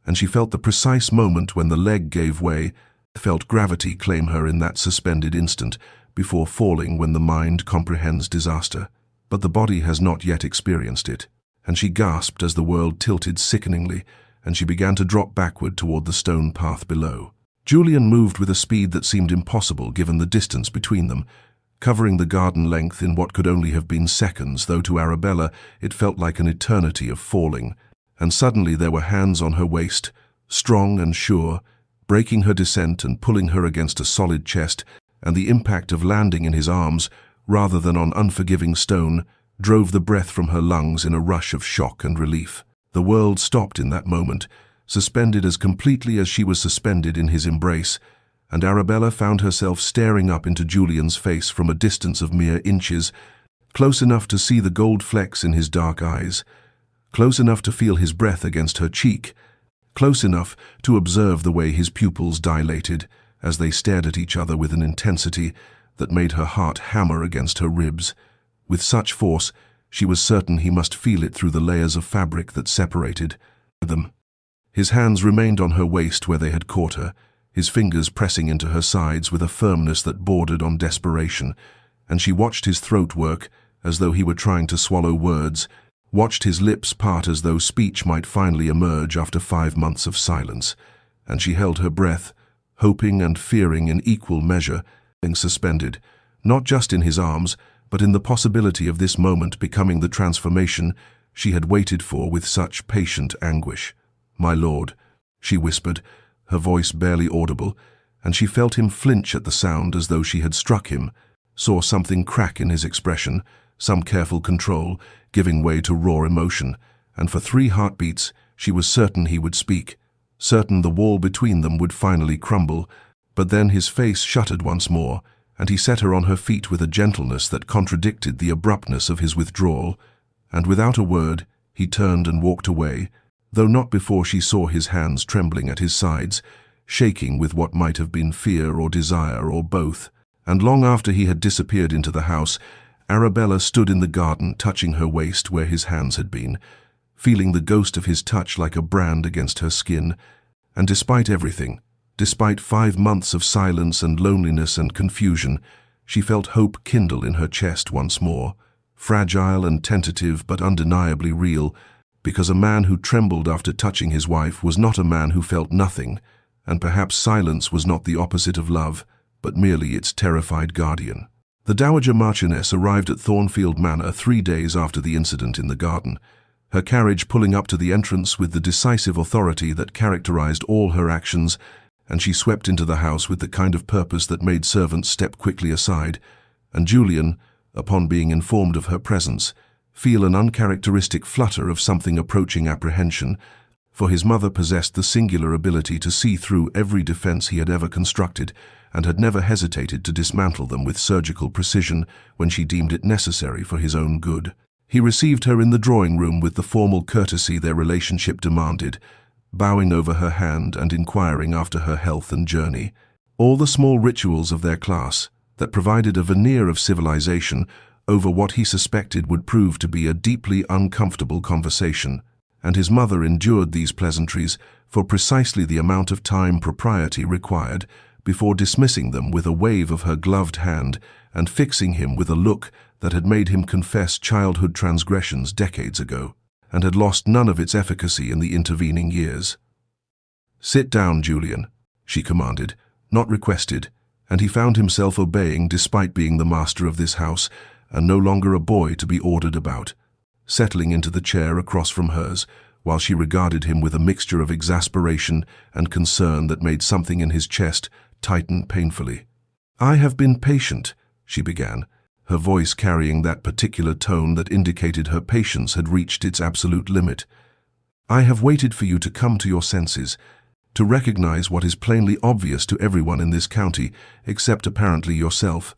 and she felt the precise moment when the leg gave way, felt gravity claim her in that suspended instant, before falling when the mind comprehends disaster. But the body has not yet experienced it, and she gasped as the world tilted sickeningly, and she began to drop backward toward the stone path below. Julian moved with a speed that seemed impossible given the distance between them, covering the garden length in what could only have been seconds, though to Arabella it felt like an eternity of falling. And suddenly there were hands on her waist, strong and sure, breaking her descent and pulling her against a solid chest, and the impact of landing in his arms, rather than on unforgiving stone, drove the breath from her lungs in a rush of shock and relief. The world stopped in that moment, suspended as completely as she was suspended in his embrace, and Arabella found herself staring up into Julian's face from a distance of mere inches, close enough to see the gold flecks in his dark eyes, close enough to feel his breath against her cheek, close enough to observe the way his pupils dilated as they stared at each other with an intensity that made her heart hammer against her ribs. With such force, she was certain he must feel it through the layers of fabric that separated them. His hands remained on her waist where they had caught her, his fingers pressing into her sides with a firmness that bordered on desperation, and she watched his throat work as though he were trying to swallow words, watched his lips part as though speech might finally emerge after 5 months of silence, and she held her breath, hoping and fearing in equal measure, being suspended, not just in his arms, but in the possibility of this moment becoming the transformation she had waited for with such patient anguish. "My lord," she whispered, her voice barely audible, and she felt him flinch at the sound as though she had struck him, saw something crack in his expression, some careful control, giving way to raw emotion, and for 3 heartbeats she was certain he would speak, certain the wall between them would finally crumble, but then his face shuttered once more, and he set her on her feet with a gentleness that contradicted the abruptness of his withdrawal, and without a word he turned and walked away, though not before she saw his hands trembling at his sides, shaking with what might have been fear or desire or both. And long after he had disappeared into the house, Arabella stood in the garden touching her waist where his hands had been, feeling the ghost of his touch like a brand against her skin, and despite everything, despite 5 months of silence and loneliness and confusion, she felt hope kindle in her chest once more, fragile and tentative but undeniably real, because a man who trembled after touching his wife was not a man who felt nothing, and perhaps silence was not the opposite of love, but merely its terrified guardian. The Dowager Marchioness arrived at Thornfield Manor 3 days after the incident in the garden, her carriage pulling up to the entrance with the decisive authority that characterized all her actions, and she swept into the house with the kind of purpose that made servants step quickly aside, and Julian, upon being informed of her presence, feel an uncharacteristic flutter of something approaching apprehension, for his mother possessed the singular ability to see through every defense he had ever constructed, and had never hesitated to dismantle them with surgical precision when she deemed it necessary for his own good. He received her in the drawing-room with the formal courtesy their relationship demanded, bowing over her hand and inquiring after her health and journey. All the small rituals of their class, that provided a veneer of civilization over what he suspected would prove to be a deeply uncomfortable conversation, and his mother endured these pleasantries for precisely the amount of time propriety required, before dismissing them with a wave of her gloved hand and fixing him with a look that had made him confess childhood transgressions decades ago, and had lost none of its efficacy in the intervening years. "Sit down, Julian," she commanded, not requested, and he found himself obeying despite being the master of this house, and no longer a boy to be ordered about, settling into the chair across from hers, while she regarded him with a mixture of exasperation and concern that made something in his chest tighten painfully. "I have been patient," she began, her voice carrying that particular tone that indicated her patience had reached its absolute limit. "I have waited for you to come to your senses, to recognize what is plainly obvious to everyone in this county, except apparently yourself,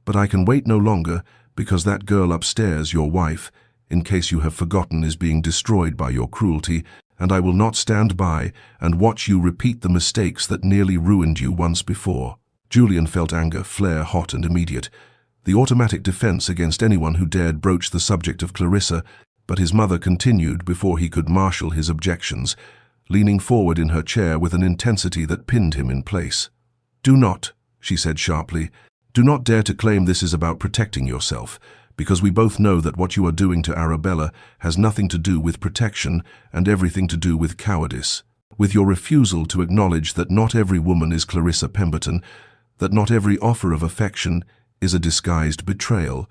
but I can wait no longer, because that girl upstairs, your wife, in case you have forgotten, is being destroyed by your cruelty, and I will not stand by and watch you repeat the mistakes that nearly ruined you once before." Julian felt anger flare hot and immediate. the automatic defense against anyone who dared broach the subject of Clarissa, but his mother continued before he could marshal his objections, leaning forward in her chair with an intensity that pinned him in place. "Do not," she said sharply, "do not dare to claim this is about protecting yourself, because we both know that what you are doing to Arabella has nothing to do with protection and everything to do with cowardice. With your refusal to acknowledge that not every woman is Clarissa Pemberton, that not every offer of affection is a disguised betrayal,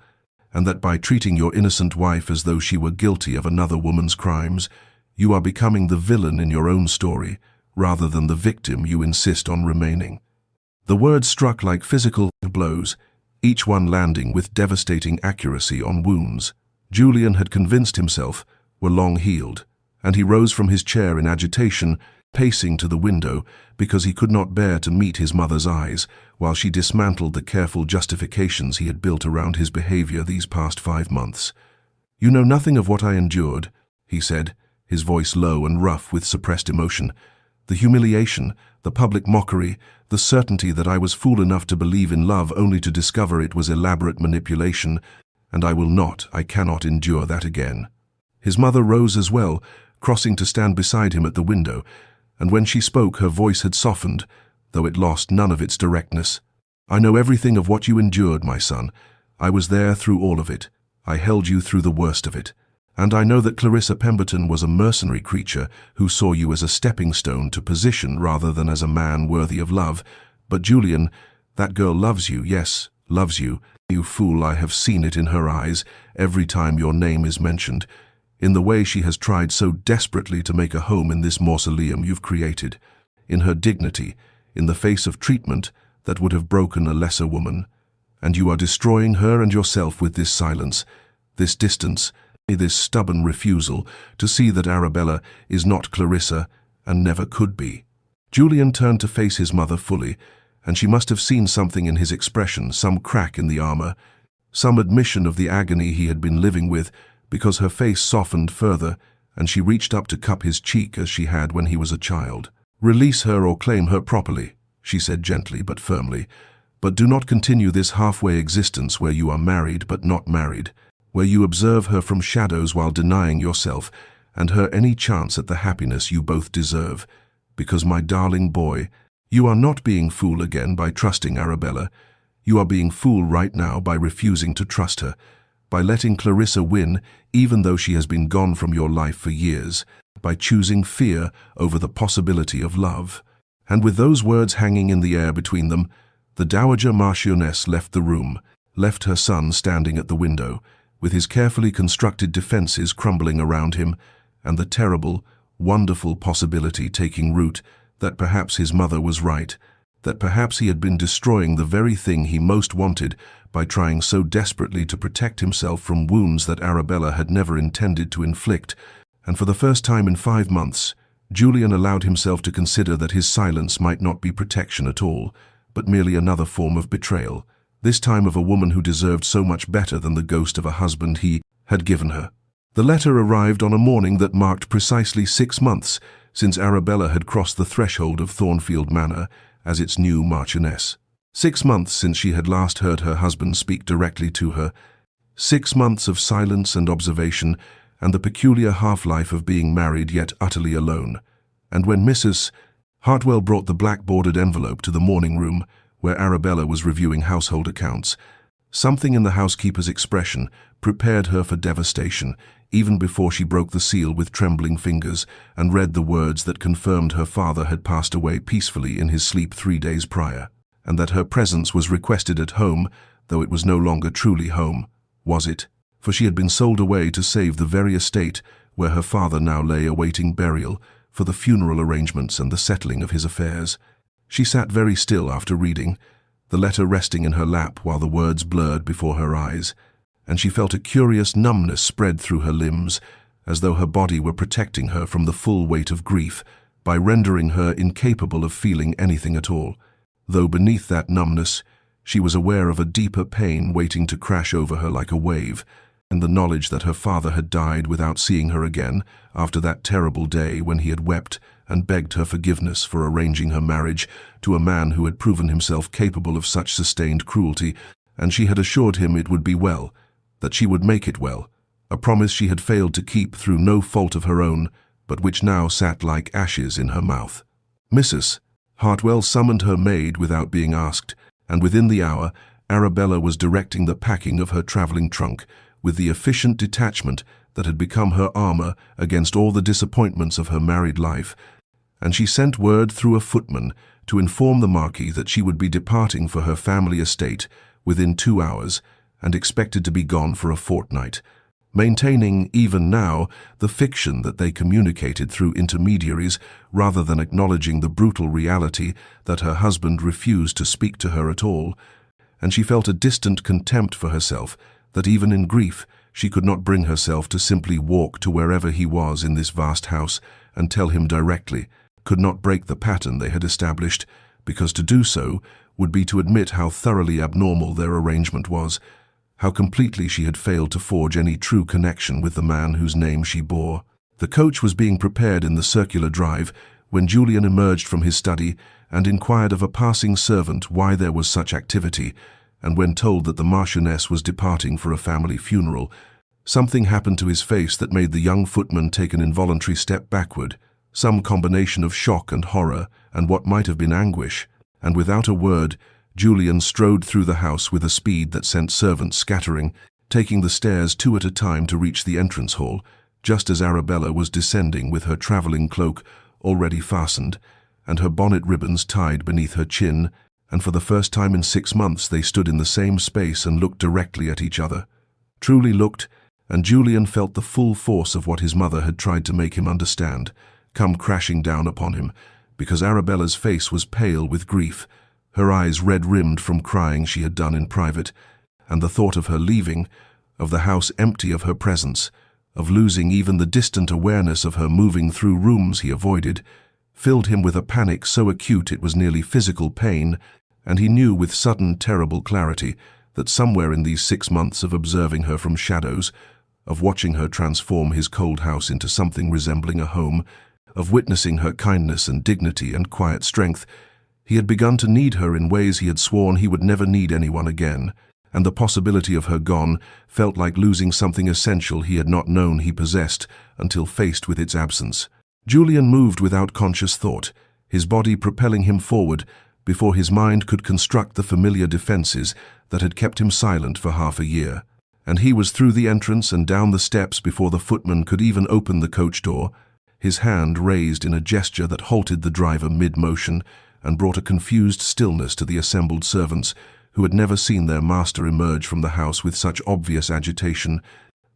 and that by treating your innocent wife as though she were guilty of another woman's crimes, you are becoming the villain in your own story, rather than the victim you insist on remaining." The words struck like physical blows, each one landing with devastating accuracy on wounds Julian had convinced himself were long healed, and he rose from his chair in agitation, pacing to the window because he could not bear to meet his mother's eyes while she dismantled the careful justifications he had built around his behavior these past 5 months. "You know nothing of what I endured," he said, his voice low and rough with suppressed emotion. "The humiliation, the public mockery, the certainty that I was fool enough to believe in love only to discover it was elaborate manipulation, and I cannot endure that again." His mother rose as well, crossing to stand beside him at the window, and when she spoke her voice had softened, though it lost none of its directness. "I know everything of what you endured, my son. I was there through all of it. I held you through the worst of it. And I know that Clarissa Pemberton was a mercenary creature who saw you as a stepping stone to position rather than as a man worthy of love. But Julian, that girl loves you, yes, loves you. You fool, I have seen it in her eyes every time your name is mentioned, in the way she has tried so desperately to make a home in this mausoleum you've created, in her dignity, in the face of treatment that would have broken a lesser woman. And you are destroying her and yourself with this silence, this distance, this stubborn refusal to see that Arabella is not Clarissa and never could be." Julian turned to face his mother fully, and she must have seen something in his expression, some crack in the armor, some admission of the agony he had been living with, because her face softened further, and she reached up to cup his cheek as she had when he was a child. "Release her or claim her properly," she said gently but firmly, "but do not continue this halfway existence where you are married but not married, where you observe her from shadows while denying yourself and her any chance at the happiness you both deserve. Because, my darling boy, you are not being fool again by trusting Arabella. You are being fool right now by refusing to trust her, by letting Clarissa win even though she has been gone from your life for years, by choosing fear over the possibility of love." And with those words hanging in the air between them, the Dowager Marchioness left the room, left her son standing at the window, with his carefully constructed defenses crumbling around him, and the terrible, wonderful possibility taking root that perhaps his mother was right, that perhaps he had been destroying the very thing he most wanted by trying so desperately to protect himself from wounds that Arabella had never intended to inflict. And for the first time in 5 months, Julian allowed himself to consider that his silence might not be protection at all, but merely another form of betrayal, this time of a woman who deserved so much better than the ghost of a husband he had given her. The letter arrived on a morning that marked precisely 6 months since Arabella had crossed the threshold of Thornfield Manor as its new Marchioness. 6 months since she had last heard her husband speak directly to her. 6 months of silence and observation, and the peculiar half-life of being married yet utterly alone. And when Mrs. Hartwell brought the black-bordered envelope to the morning room, where Arabella was reviewing household accounts, something in the housekeeper's expression prepared her for devastation, even before she broke the seal with trembling fingers and read the words that confirmed her father had passed away peacefully in his sleep 3 days prior, and that her presence was requested at home, though it was no longer truly home, was it? For she had been sold away to save the very estate where her father now lay awaiting burial, for the funeral arrangements and the settling of his affairs. She sat very still after reading, the letter resting in her lap while the words blurred before her eyes, and she felt a curious numbness spread through her limbs, as though her body were protecting her from the full weight of grief by rendering her incapable of feeling anything at all. Though beneath that numbness, she was aware of a deeper pain waiting to crash over her like a wave, and the knowledge that her father had died without seeing her again after that terrible day when he had wept and begged her forgiveness for arranging her marriage to a man who had proven himself capable of such sustained cruelty, and she had assured him it would be well, that she would make it well, a promise she had failed to keep through no fault of her own, but which now sat like ashes in her mouth. Mrs. Hartwell summoned her maid without being asked, and within the hour, Arabella was directing the packing of her traveling trunk with the efficient detachment that had become her armor against all the disappointments of her married life, and she sent word through a footman to inform the Marquis that she would be departing for her family estate within 2 hours and expected to be gone for a fortnight, maintaining, even now, the fiction that they communicated through intermediaries rather than acknowledging the brutal reality that her husband refused to speak to her at all, and she felt a distant contempt for herself that even in grief she could not bring herself to simply walk to wherever he was in this vast house and tell him directly, could not break the pattern they had established, because to do so would be to admit how thoroughly abnormal their arrangement was, how completely she had failed to forge any true connection with the man whose name she bore. The coach was being prepared in the circular drive when Julian emerged from his study and inquired of a passing servant why there was such activity, and when told that the Marchioness was departing for a family funeral, something happened to his face that made the young footman take an involuntary step backward, some combination of shock and horror and what might have been anguish, and without a word, Julian strode through the house with a speed that sent servants scattering, taking the stairs 2 at a time to reach the entrance hall, just as Arabella was descending with her travelling cloak already fastened, and her bonnet ribbons tied beneath her chin, and for the first time in 6 months they stood in the same space and looked directly at each other. Truly looked, and Julian felt the full force of what his mother had tried to make him understand come crashing down upon him, because Arabella's face was pale with grief, her eyes red-rimmed from crying she had done in private, and the thought of her leaving, of the house empty of her presence, of losing even the distant awareness of her moving through rooms he avoided, filled him with a panic so acute it was nearly physical pain, and he knew with sudden terrible clarity that somewhere in these 6 months of observing her from shadows, of watching her transform his cold house into something resembling a home, of witnessing her kindness and dignity and quiet strength, he had begun to need her in ways he had sworn he would never need anyone again, and the possibility of her gone felt like losing something essential he had not known he possessed until faced with its absence. Julian moved without conscious thought, his body propelling him forward before his mind could construct the familiar defenses that had kept him silent for half a year, and he was through the entrance and down the steps before the footman could even open the coach door, his hand raised in a gesture that halted the driver mid-motion and brought a confused stillness to the assembled servants who had never seen their master emerge from the house with such obvious agitation,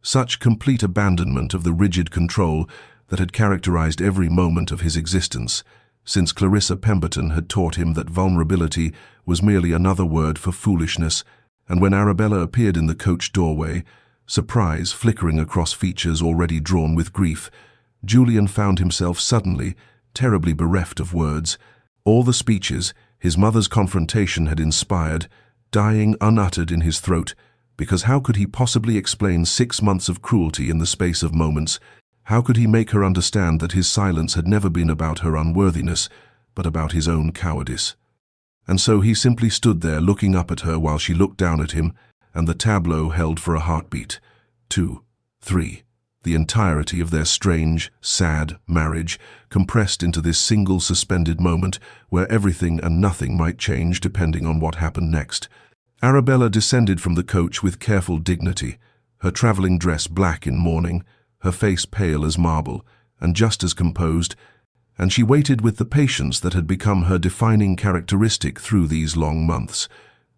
such complete abandonment of the rigid control that had characterized every moment of his existence, since Clarissa Pemberton had taught him that vulnerability was merely another word for foolishness, and when Arabella appeared in the coach doorway, surprise flickering across features already drawn with grief, Julian found himself suddenly, terribly bereft of words. All the speeches his mother's confrontation had inspired, dying unuttered in his throat, because how could he possibly explain 6 months of cruelty in the space of moments? How could he make her understand that his silence had never been about her unworthiness, but about his own cowardice? And so he simply stood there looking up at her while she looked down at him, and the tableau held for a heartbeat. 2, 3. The entirety of their strange, sad marriage compressed into this single suspended moment where everything and nothing might change depending on what happened next. Arabella descended from the coach with careful dignity, her travelling dress black in mourning, her face pale as marble, and just as composed, and she waited with the patience that had become her defining characteristic through these long months,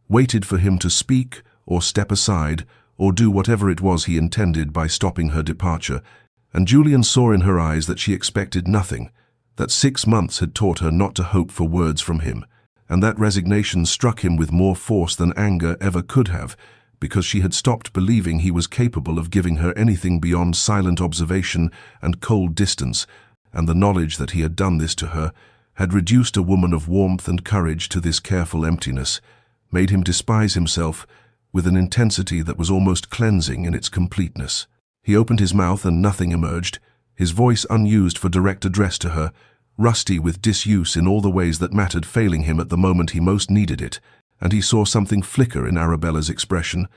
waited for him to speak or step aside, or do whatever it was he intended by stopping her departure, and Julian saw in her eyes that she expected nothing, that 6 months had taught her not to hope for words from him, and that resignation struck him with more force than anger ever could have, because she had stopped believing he was capable of giving her anything beyond silent observation and cold distance, and the knowledge that he had done this to her had reduced a woman of warmth and courage to this careful emptiness, made him despise himself with an intensity that was almost cleansing in its completeness. He opened his mouth and nothing emerged, his voice unused for direct address to her, rusty with disuse in all the ways that mattered failing him at the moment he most needed it, and he saw something flicker in Arabella's expression,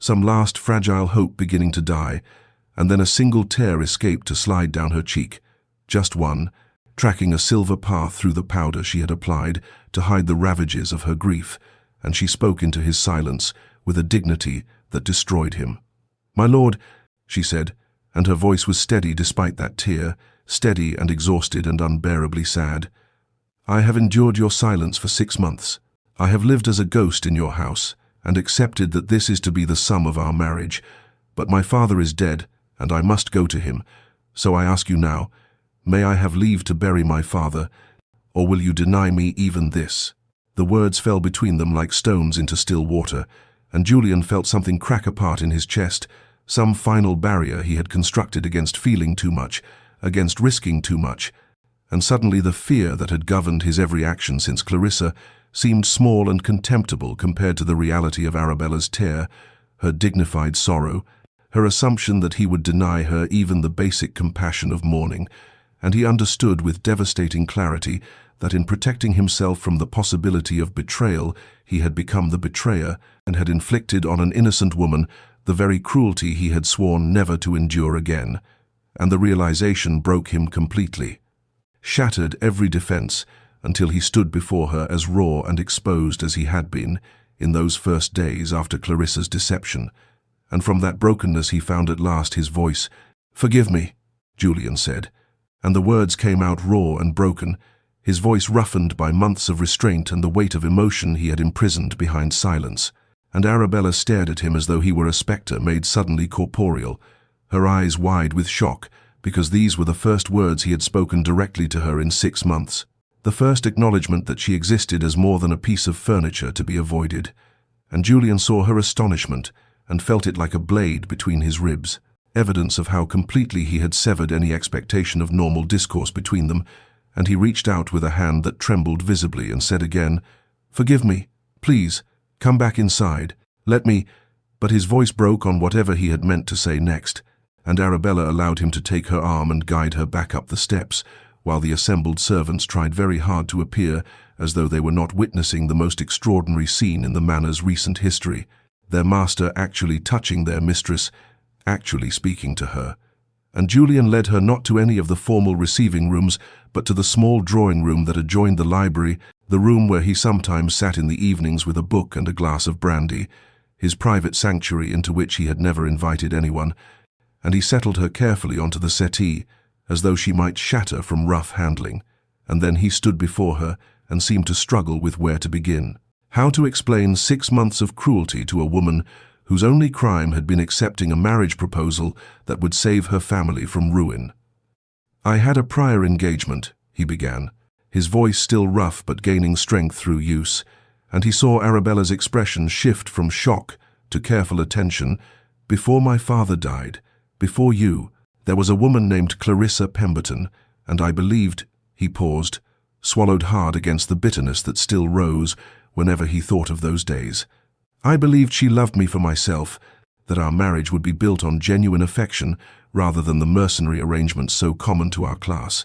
some last fragile hope beginning to die, and then a single tear escaped to slide down her cheek, just one, tracking a silver path through the powder she had applied to hide the ravages of her grief, and she spoke into his silence with a dignity that destroyed him. "My lord," she said, and her voice was steady despite that tear, steady and exhausted and unbearably sad. "I have endured your silence for 6 months. I have lived as a ghost in your house, and accepted that this is to be the sum of our marriage. But my father is dead, and I must go to him. So I ask you now, may I have leave to bury my father, or will you deny me even this?" The words fell between them like stones into still water, and Julian felt something crack apart in his chest, some final barrier he had constructed against feeling too much, against risking too much, and suddenly the fear that had governed his every action since Clarissa seemed small and contemptible compared to the reality of Arabella's tear, her dignified sorrow, her assumption that he would deny her even the basic compassion of mourning, and he understood with devastating clarity that in protecting himself from the possibility of betrayal, he had become the betrayer and had inflicted on an innocent woman the very cruelty he had sworn never to endure again. And the realization broke him completely, shattered every defense, until he stood before her as raw and exposed as he had been in those first days after Clarissa's deception. And from that brokenness he found at last his voice. "Forgive me," Julian said, and the words came out raw and broken, his voice roughened by months of restraint and the weight of emotion he had imprisoned behind silence. And Arabella stared at him as though he were a spectre made suddenly corporeal, her eyes wide with shock, because these were the first words he had spoken directly to her in 6 months, the first acknowledgement that she existed as more than a piece of furniture to be avoided. And Julian saw her astonishment and felt it like a blade between his ribs, evidence of how completely he had severed any expectation of normal discourse between them, and he reached out with a hand that trembled visibly and said again, "Forgive me, please, come back inside, let me—" But his voice broke on whatever he had meant to say next, and Arabella allowed him to take her arm and guide her back up the steps, while the assembled servants tried very hard to appear as though they were not witnessing the most extraordinary scene in the manor's recent history, their master actually touching their mistress, actually speaking to her. And Julian led her not to any of the formal receiving rooms, but to the small drawing room that adjoined the library, the room where he sometimes sat in the evenings with a book and a glass of brandy, his private sanctuary into which he had never invited anyone, and he settled her carefully onto the settee, as though she might shatter from rough handling, and then he stood before her and seemed to struggle with where to begin. How to explain 6 months of cruelty to a woman whose only crime had been accepting a marriage proposal that would save her family from ruin. "I had a prior engagement," he began, his voice still rough but gaining strength through use, and he saw Arabella's expression shift from shock to careful attention. "Before my father died, before you, there was a woman named Clarissa Pemberton, and I believed—" He paused, swallowed hard against the bitterness that still rose whenever he thought of those days. "I believed she loved me for myself, that our marriage would be built on genuine affection rather than the mercenary arrangements so common to our class.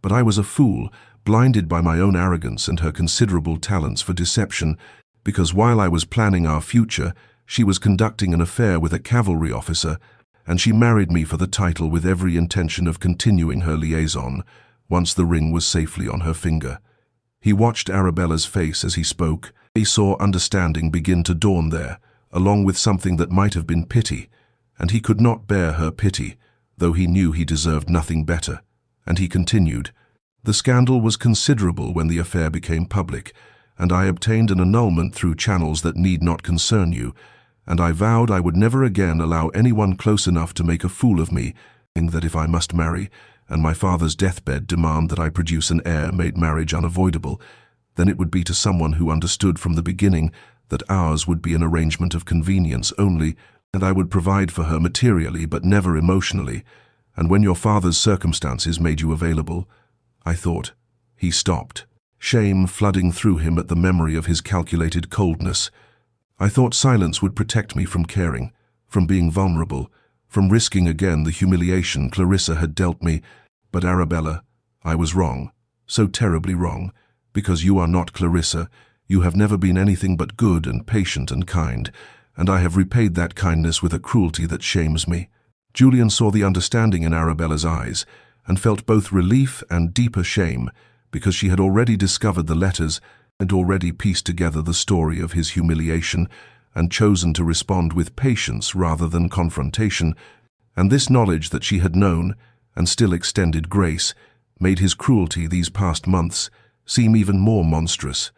But I was a fool, blinded by my own arrogance and her considerable talents for deception, because while I was planning our future, she was conducting an affair with a cavalry officer, and she married me for the title with every intention of continuing her liaison, once the ring was safely on her finger." He watched Arabella's face as he spoke. He saw understanding begin to dawn there, along with something that might have been pity, and he could not bear her pity, though he knew he deserved nothing better. And he continued, "The scandal was considerable when the affair became public, and I obtained an annulment through channels that need not concern you, and I vowed I would never again allow anyone close enough to make a fool of me, that if I must marry, and my father's deathbed demand that I produce an heir made marriage unavoidable, then it would be to someone who understood from the beginning that ours would be an arrangement of convenience only, and I would provide for her materially but never emotionally, and when your father's circumstances made you available, I thought—" He stopped, shame flooding through him at the memory of his calculated coldness. "I thought silence would protect me from caring, from being vulnerable, from risking again the humiliation Clarissa had dealt me, but Arabella, I was wrong, so terribly wrong, because you are not Clarissa, You have never been anything but good and patient and kind, and I have repaid that kindness with a cruelty that shames me." Julian saw the understanding in Arabella's eyes and felt both relief and deeper shame, because she had already discovered the letters and already pieced together the story of his humiliation and chosen to respond with patience rather than confrontation, and this knowledge that she had known and still extended grace made his cruelty these past months seem even more monstrous.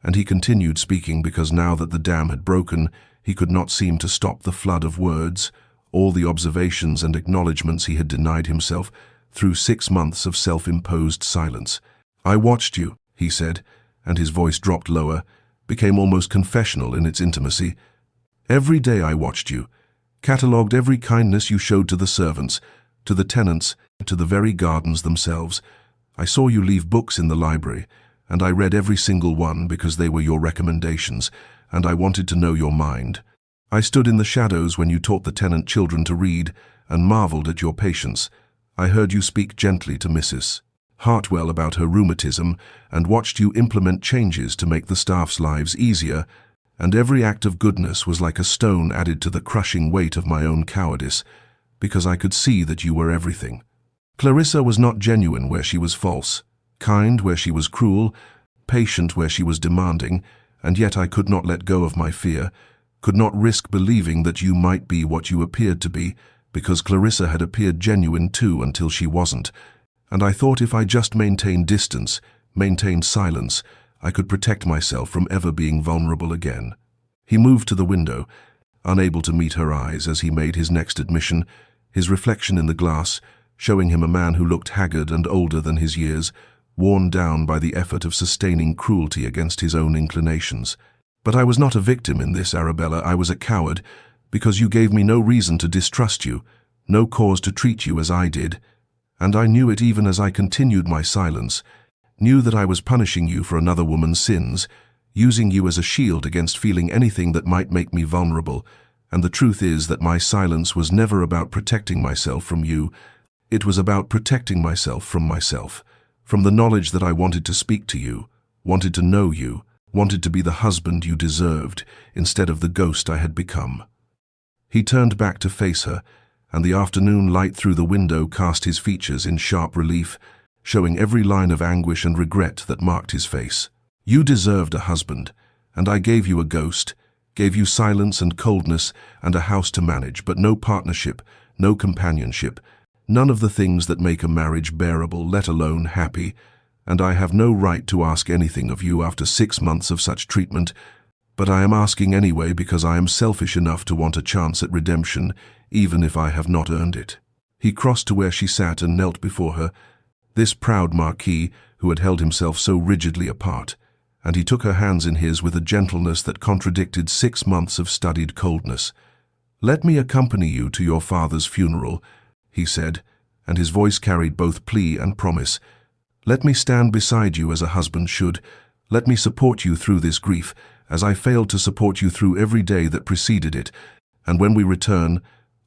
And he continued speaking because now that the dam had broken, he could not seem to stop the flood of words, all the observations and acknowledgments he had denied himself through 6 months of self-imposed silence. "I watched you," he said, and his voice dropped lower, became almost confessional in its intimacy. "Every day I watched you, catalogued every kindness you showed to the servants, to the tenants, to the very gardens themselves. I saw you leave books in the library, and I read every single one because they were your recommendations, and I wanted to know your mind. I stood in the shadows when you taught the tenant children to read and marveled at your patience. I heard you speak gently to Mrs. Hartwell about her rheumatism and watched you implement changes to make the staff's lives easier, and every act of goodness was like a stone added to the crushing weight of my own cowardice, because I could see that you were everything. Clarissa was not genuine where she was false, kind where she was cruel, patient where she was demanding, and yet I could not let go of my fear, could not risk believing that you might be what you appeared to be, because Clarissa had appeared genuine too until she wasn't, and I thought if I just maintained distance, maintained silence, I could protect myself from ever being vulnerable again." He moved to the window, unable to meet her eyes as he made his next admission, his reflection in the glass, showing him a man who looked haggard and older than his years, worn down by the effort of sustaining cruelty against his own inclinations. "But I was not a victim in this, Arabella. I was a coward, because you gave me no reason to distrust you, no cause to treat you as I did. And I knew it even as I continued my silence, knew that I was punishing you for another woman's sins, using you as a shield against feeling anything that might make me vulnerable, and the truth is that my silence was never about protecting myself from you. It was about protecting myself, from the knowledge that I wanted to speak to you, wanted to know you, wanted to be the husband you deserved, instead of the ghost I had become." He turned back to face her, and the afternoon light through the window cast his features in sharp relief, showing every line of anguish and regret that marked his face. "You deserved a husband, and I gave you a ghost, gave you silence and coldness and a house to manage, but no partnership, no companionship, none of the things that make a marriage bearable, let alone happy, and I have no right to ask anything of you after 6 months of such treatment, but I am asking anyway because I am selfish enough to want a chance at redemption, even if I have not earned it." He crossed to where she sat and knelt before her, this proud marquis who had held himself so rigidly apart, and he took her hands in his with a gentleness that contradicted 6 months of studied coldness. "Let me accompany you to your father's funeral," he said, and his voice carried both plea and promise. "Let me stand beside you as a husband should. Let me support you through this grief, as I failed to support you through every day that preceded it, and when we return,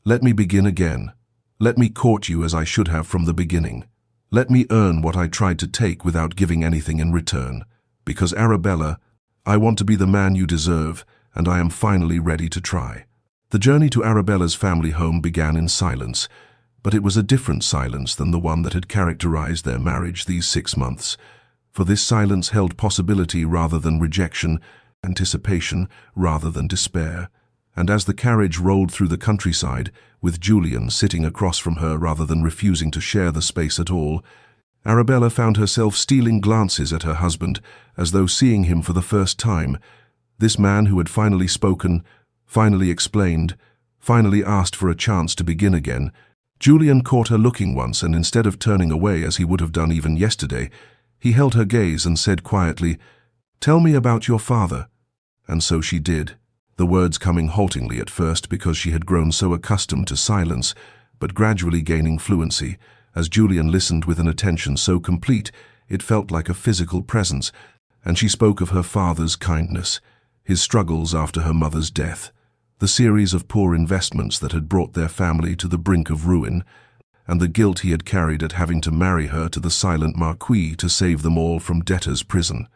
let me begin again. Let me court you as I should have from the beginning. Let me earn what I tried to take without giving anything in return. Because Arabella, I want to be the man you deserve, and I am finally ready to try." The journey to Arabella's family home began in silence, but it was a different silence than the one that had characterized their marriage these 6 months, for this silence held possibility rather than rejection, anticipation rather than despair. And as the carriage rolled through the countryside, with Julian sitting across from her rather than refusing to share the space at all, Arabella found herself stealing glances at her husband, as though seeing him for the first time, this man who had finally spoken, finally explained, finally asked for a chance to begin again. Julian caught her looking once, and instead of turning away as he would have done even yesterday, he held her gaze and said quietly, "Tell me about your father." And so she did, the words coming haltingly at first because she had grown so accustomed to silence, but gradually gaining fluency, as Julian listened with an attention so complete it felt like a physical presence, and she spoke of her father's kindness, his struggles after her mother's death, the series of poor investments that had brought their family to the brink of ruin, and the guilt he had carried at having to marry her to the silent marquis to save them all from debtor's prison.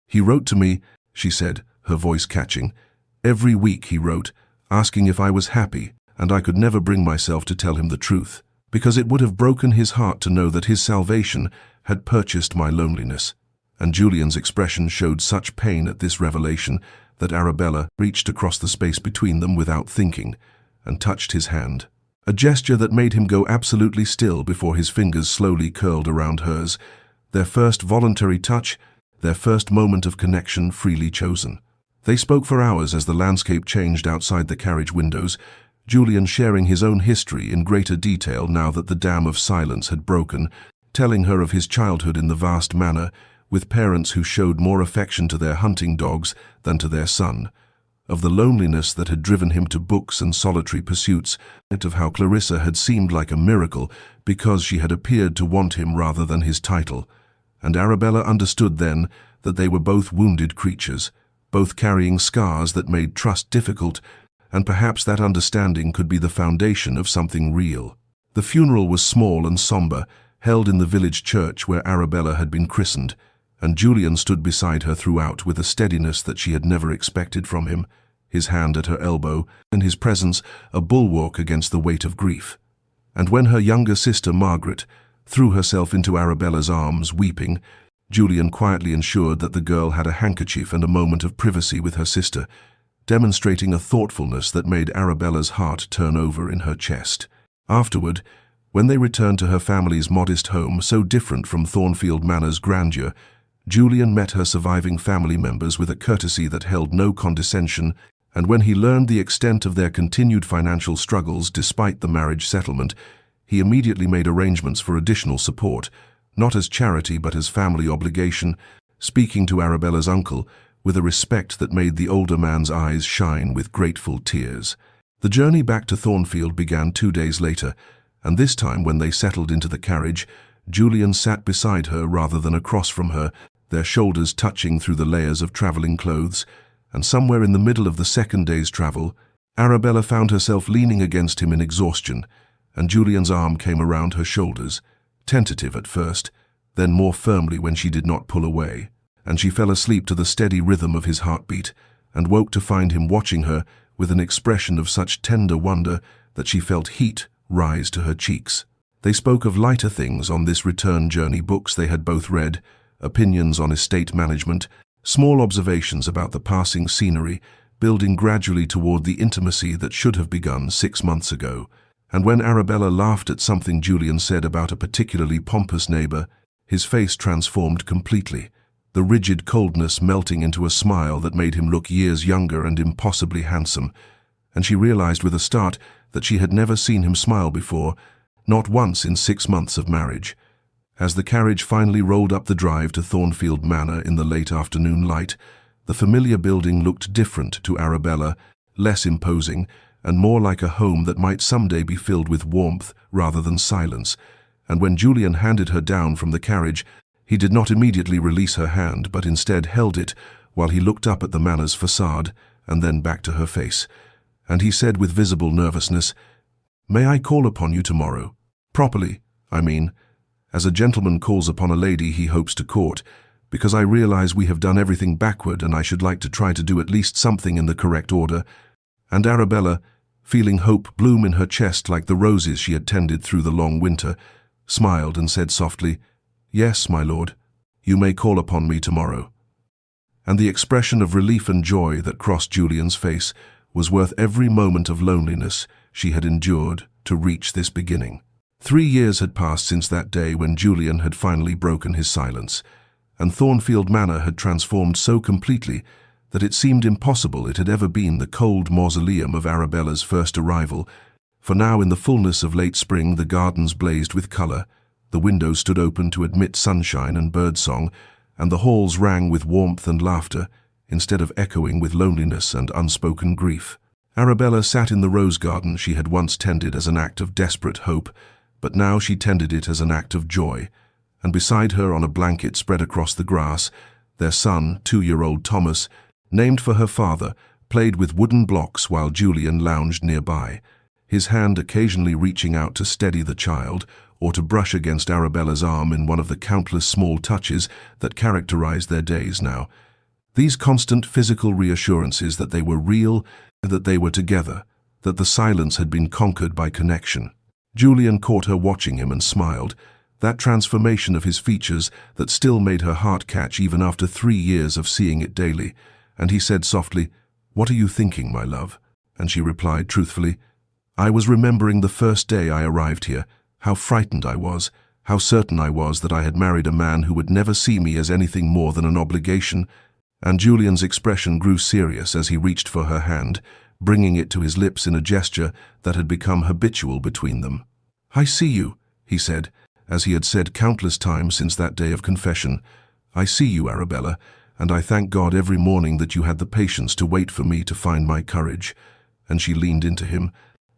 "He wrote to me she said, her voice catching. "Every week," he wrote, asking if I was happy, and I could never bring myself to tell him the truth, because it would have broken his heart to know that his salvation had purchased my loneliness. And Julian's expression showed such pain at this revelation that Arabella reached across the space between them without thinking and touched his hand. A gesture that made him go absolutely still before his fingers slowly curled around hers, their first voluntary touch, their first moment of connection freely chosen. They spoke for hours as the landscape changed outside the carriage windows, Julian sharing his own history in greater detail now that the dam of silence had broken, telling her of his childhood in the vast manor, with parents who showed more affection to their hunting dogs than to their son, of the loneliness that had driven him to books and solitary pursuits, and of how Clarissa had seemed like a miracle because she had appeared to want him rather than his title. And Arabella understood then that they were both wounded creatures, both carrying scars that made trust difficult, and perhaps that understanding could be the foundation of something real. The funeral was small and somber, held in the village church where Arabella had been christened, and Julian stood beside her throughout with a steadiness that she had never expected from him, his hand at her elbow, and his presence a bulwark against the weight of grief. And when her younger sister Margaret threw herself into Arabella's arms, weeping, Julian quietly ensured that the girl had a handkerchief and a moment of privacy with her sister, demonstrating a thoughtfulness that made Arabella's heart turn over in her chest. Afterward, when they returned to her family's modest home, so different from Thornfield Manor's grandeur, Julian met her surviving family members with a courtesy that held no condescension, and when he learned the extent of their continued financial struggles despite the marriage settlement, he immediately made arrangements for additional support, not as charity but as family obligation, speaking to Arabella's uncle with a respect that made the older man's eyes shine with grateful tears. The journey back to Thornfield began 2 days later, and this time when they settled into the carriage, Julian sat beside her rather than across from her, their shoulders touching through the layers of traveling clothes, and somewhere in the middle of the second day's travel, Arabella found herself leaning against him in exhaustion, and Julian's arm came around her shoulders, tentative at first, then more firmly when she did not pull away, and she fell asleep to the steady rhythm of his heartbeat, and woke to find him watching her with an expression of such tender wonder that she felt heat rise to her cheeks. They spoke of lighter things on this return journey, books they had both read, opinions on estate management, small observations about the passing scenery, building gradually toward the intimacy that should have begun 6 months ago. And when Arabella laughed at something Julian said about a particularly pompous neighbor, his face transformed completely, the rigid coldness melting into a smile that made him look years younger and impossibly handsome, and she realized with a start that she had never seen him smile before, not once in 6 months of marriage. As the carriage finally rolled up the drive to Thornfield Manor in the late afternoon light, the familiar building looked different to Arabella, less imposing, and more like a home that might someday be filled with warmth rather than silence. And when Julian handed her down from the carriage, he did not immediately release her hand, but instead held it while he looked up at the manor's facade and then back to her face. And he said with visible nervousness, "May I call upon you tomorrow? Properly, I mean, as a gentleman calls upon a lady he hopes to court, because I realize we have done everything backward and I should like to try to do at least something in the correct order." And Arabella, feeling hope bloom in her chest like the roses she had tended through the long winter, smiled and said softly, "Yes, my lord, you may call upon me tomorrow." And the expression of relief and joy that crossed Julian's face was worth every moment of loneliness she had endured to reach this beginning. 3 years had passed since that day when Julian had finally broken his silence, and Thornfield Manor had transformed so completely that it seemed impossible it had ever been the cold mausoleum of Arabella's first arrival, for now in the fullness of late spring the gardens blazed with color, the windows stood open to admit sunshine and birdsong, and the halls rang with warmth and laughter, instead of echoing with loneliness and unspoken grief. Arabella sat in the rose garden she had once tended as an act of desperate hope, but now she tended it as an act of joy, and beside her on a blanket spread across the grass, their son, 2-year-old Thomas, named for her father, played with wooden blocks while Julian lounged nearby, his hand occasionally reaching out to steady the child or to brush against Arabella's arm in one of the countless small touches that characterized their days now. These constant physical reassurances that they were real, that they were together, that the silence had been conquered by connection. Julian caught her watching him and smiled, that transformation of his features that still made her heart catch even after 3 years of seeing it daily, and he said softly, "What are you thinking, my love?" And she replied truthfully, "I was remembering the first day I arrived here, how frightened I was, how certain I was that I had married a man who would never see me as anything more than an obligation." And Julian's expression grew serious as he reached for her hand, bringing it to his lips in a gesture that had become habitual between them. "I see you," he said, as he had said countless times since that day of confession. "I see you, Arabella, and I thank God every morning that you had the patience to wait for me to find my courage." And she leaned into him,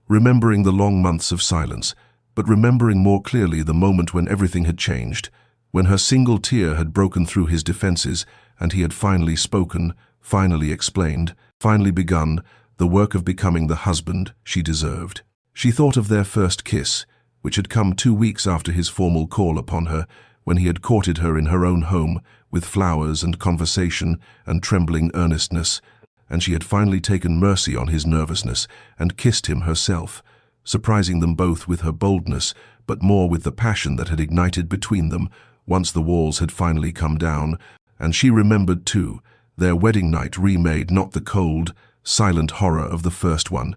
remembering the long months of silence, but remembering more clearly the moment when everything had changed, when her single tear had broken through his defenses and he had finally spoken, finally explained, finally begun the work of becoming the husband she deserved. She thought of their first kiss, which had come 2 weeks after his formal call upon her, when he had courted her in her own home, with flowers and conversation and trembling earnestness, and she had finally taken mercy on his nervousness and kissed him herself, surprising them both with her boldness, but more with the passion that had ignited between them once the walls had finally come down. And she remembered, too, their wedding night remade not the cold, silent horror of the first one,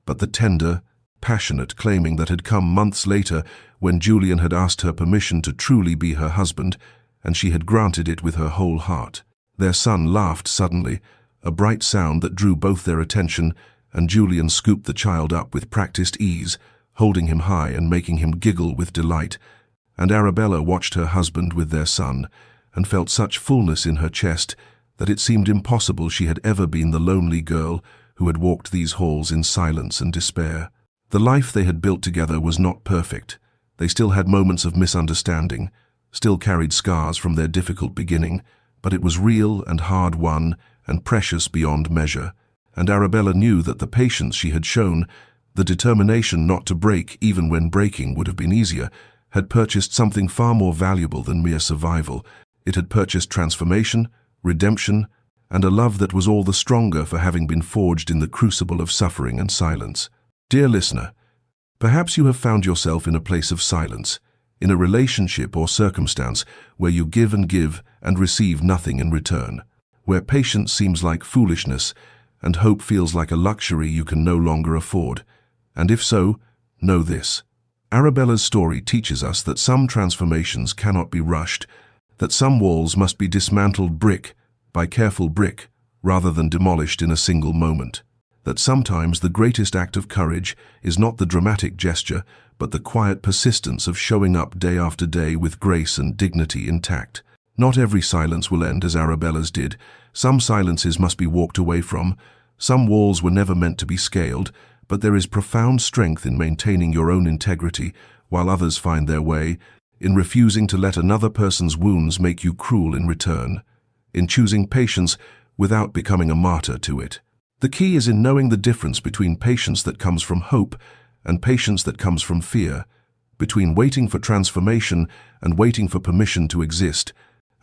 but the tender, passionate claiming that had come months later when Julian had asked her permission to truly be her husband, and she had granted it with her whole heart. Their son laughed suddenly, a bright sound that drew both their attention, and Julian scooped the child up with practiced ease, holding him high and making him giggle with delight. And Arabella watched her husband with their son, and felt such fullness in her chest that it seemed impossible she had ever been the lonely girl who had walked these halls in silence and despair. The life they had built together was not perfect. They still had moments of misunderstanding, still carried scars from their difficult beginning, but it was real and hard-won and precious beyond measure. And Arabella knew that the patience she had shown, the determination not to break even when breaking would have been easier, had purchased something far more valuable than mere survival. It had purchased transformation, redemption, and a love that was all the stronger for having been forged in the crucible of suffering and silence. Dear listener, perhaps you have found yourself in a place of silence, in a relationship or circumstance where you give and receive nothing in return, where patience seems like foolishness and hope feels like a luxury you can no longer afford. And if so, know this. Arabella's story teaches us that some transformations cannot be rushed, that some walls must be dismantled brick by careful brick rather than demolished in a single moment, that sometimes the greatest act of courage is not the dramatic gesture, but the quiet persistence of showing up day after day with grace and dignity intact. Not every silence will end as Arabella's did. Some silences must be walked away from. Some walls were never meant to be scaled, but there is profound strength in maintaining your own integrity while others find their way, in refusing to let another person's wounds make you cruel in return, in choosing patience without becoming a martyr to it. The key is in knowing the difference between patience that comes from hope and patience that comes from fear, between waiting for transformation and waiting for permission to exist.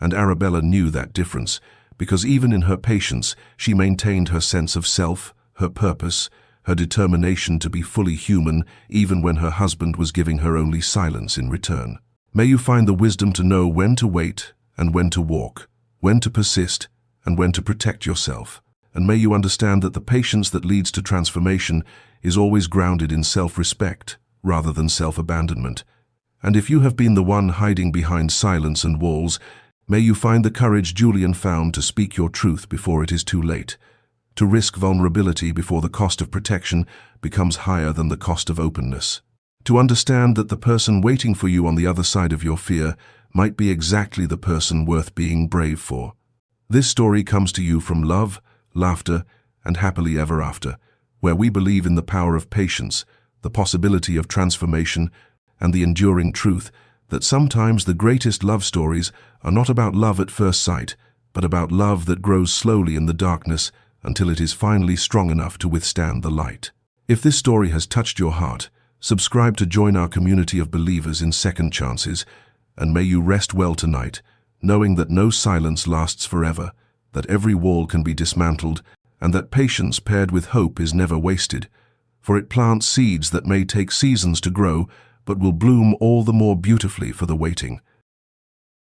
And Arabella knew that difference, because even in her patience she maintained her sense of self, her purpose, her determination to be fully human, even when her husband was giving her only silence in return. May you find the wisdom to know when to wait and when to walk, when to persist and when to protect yourself. And may you understand that the patience that leads to transformation is always grounded in self-respect rather than self-abandonment. And if you have been the one hiding behind silence and walls, may you find the courage Julian found to speak your truth before it is too late, to risk vulnerability before the cost of protection becomes higher than the cost of openness, to understand that the person waiting for you on the other side of your fear might be exactly the person worth being brave for. This story comes to you from love, laughter, and happily ever after, where we believe in the power of patience, the possibility of transformation, and the enduring truth that sometimes the greatest love stories are not about love at first sight, but about love that grows slowly in the darkness until it is finally strong enough to withstand the light. If this story has touched your heart, subscribe to join our community of believers in second chances, and may you rest well tonight, knowing that no silence lasts forever, that every wall can be dismantled, and that patience paired with hope is never wasted, for it plants seeds that may take seasons to grow, but will bloom all the more beautifully for the waiting.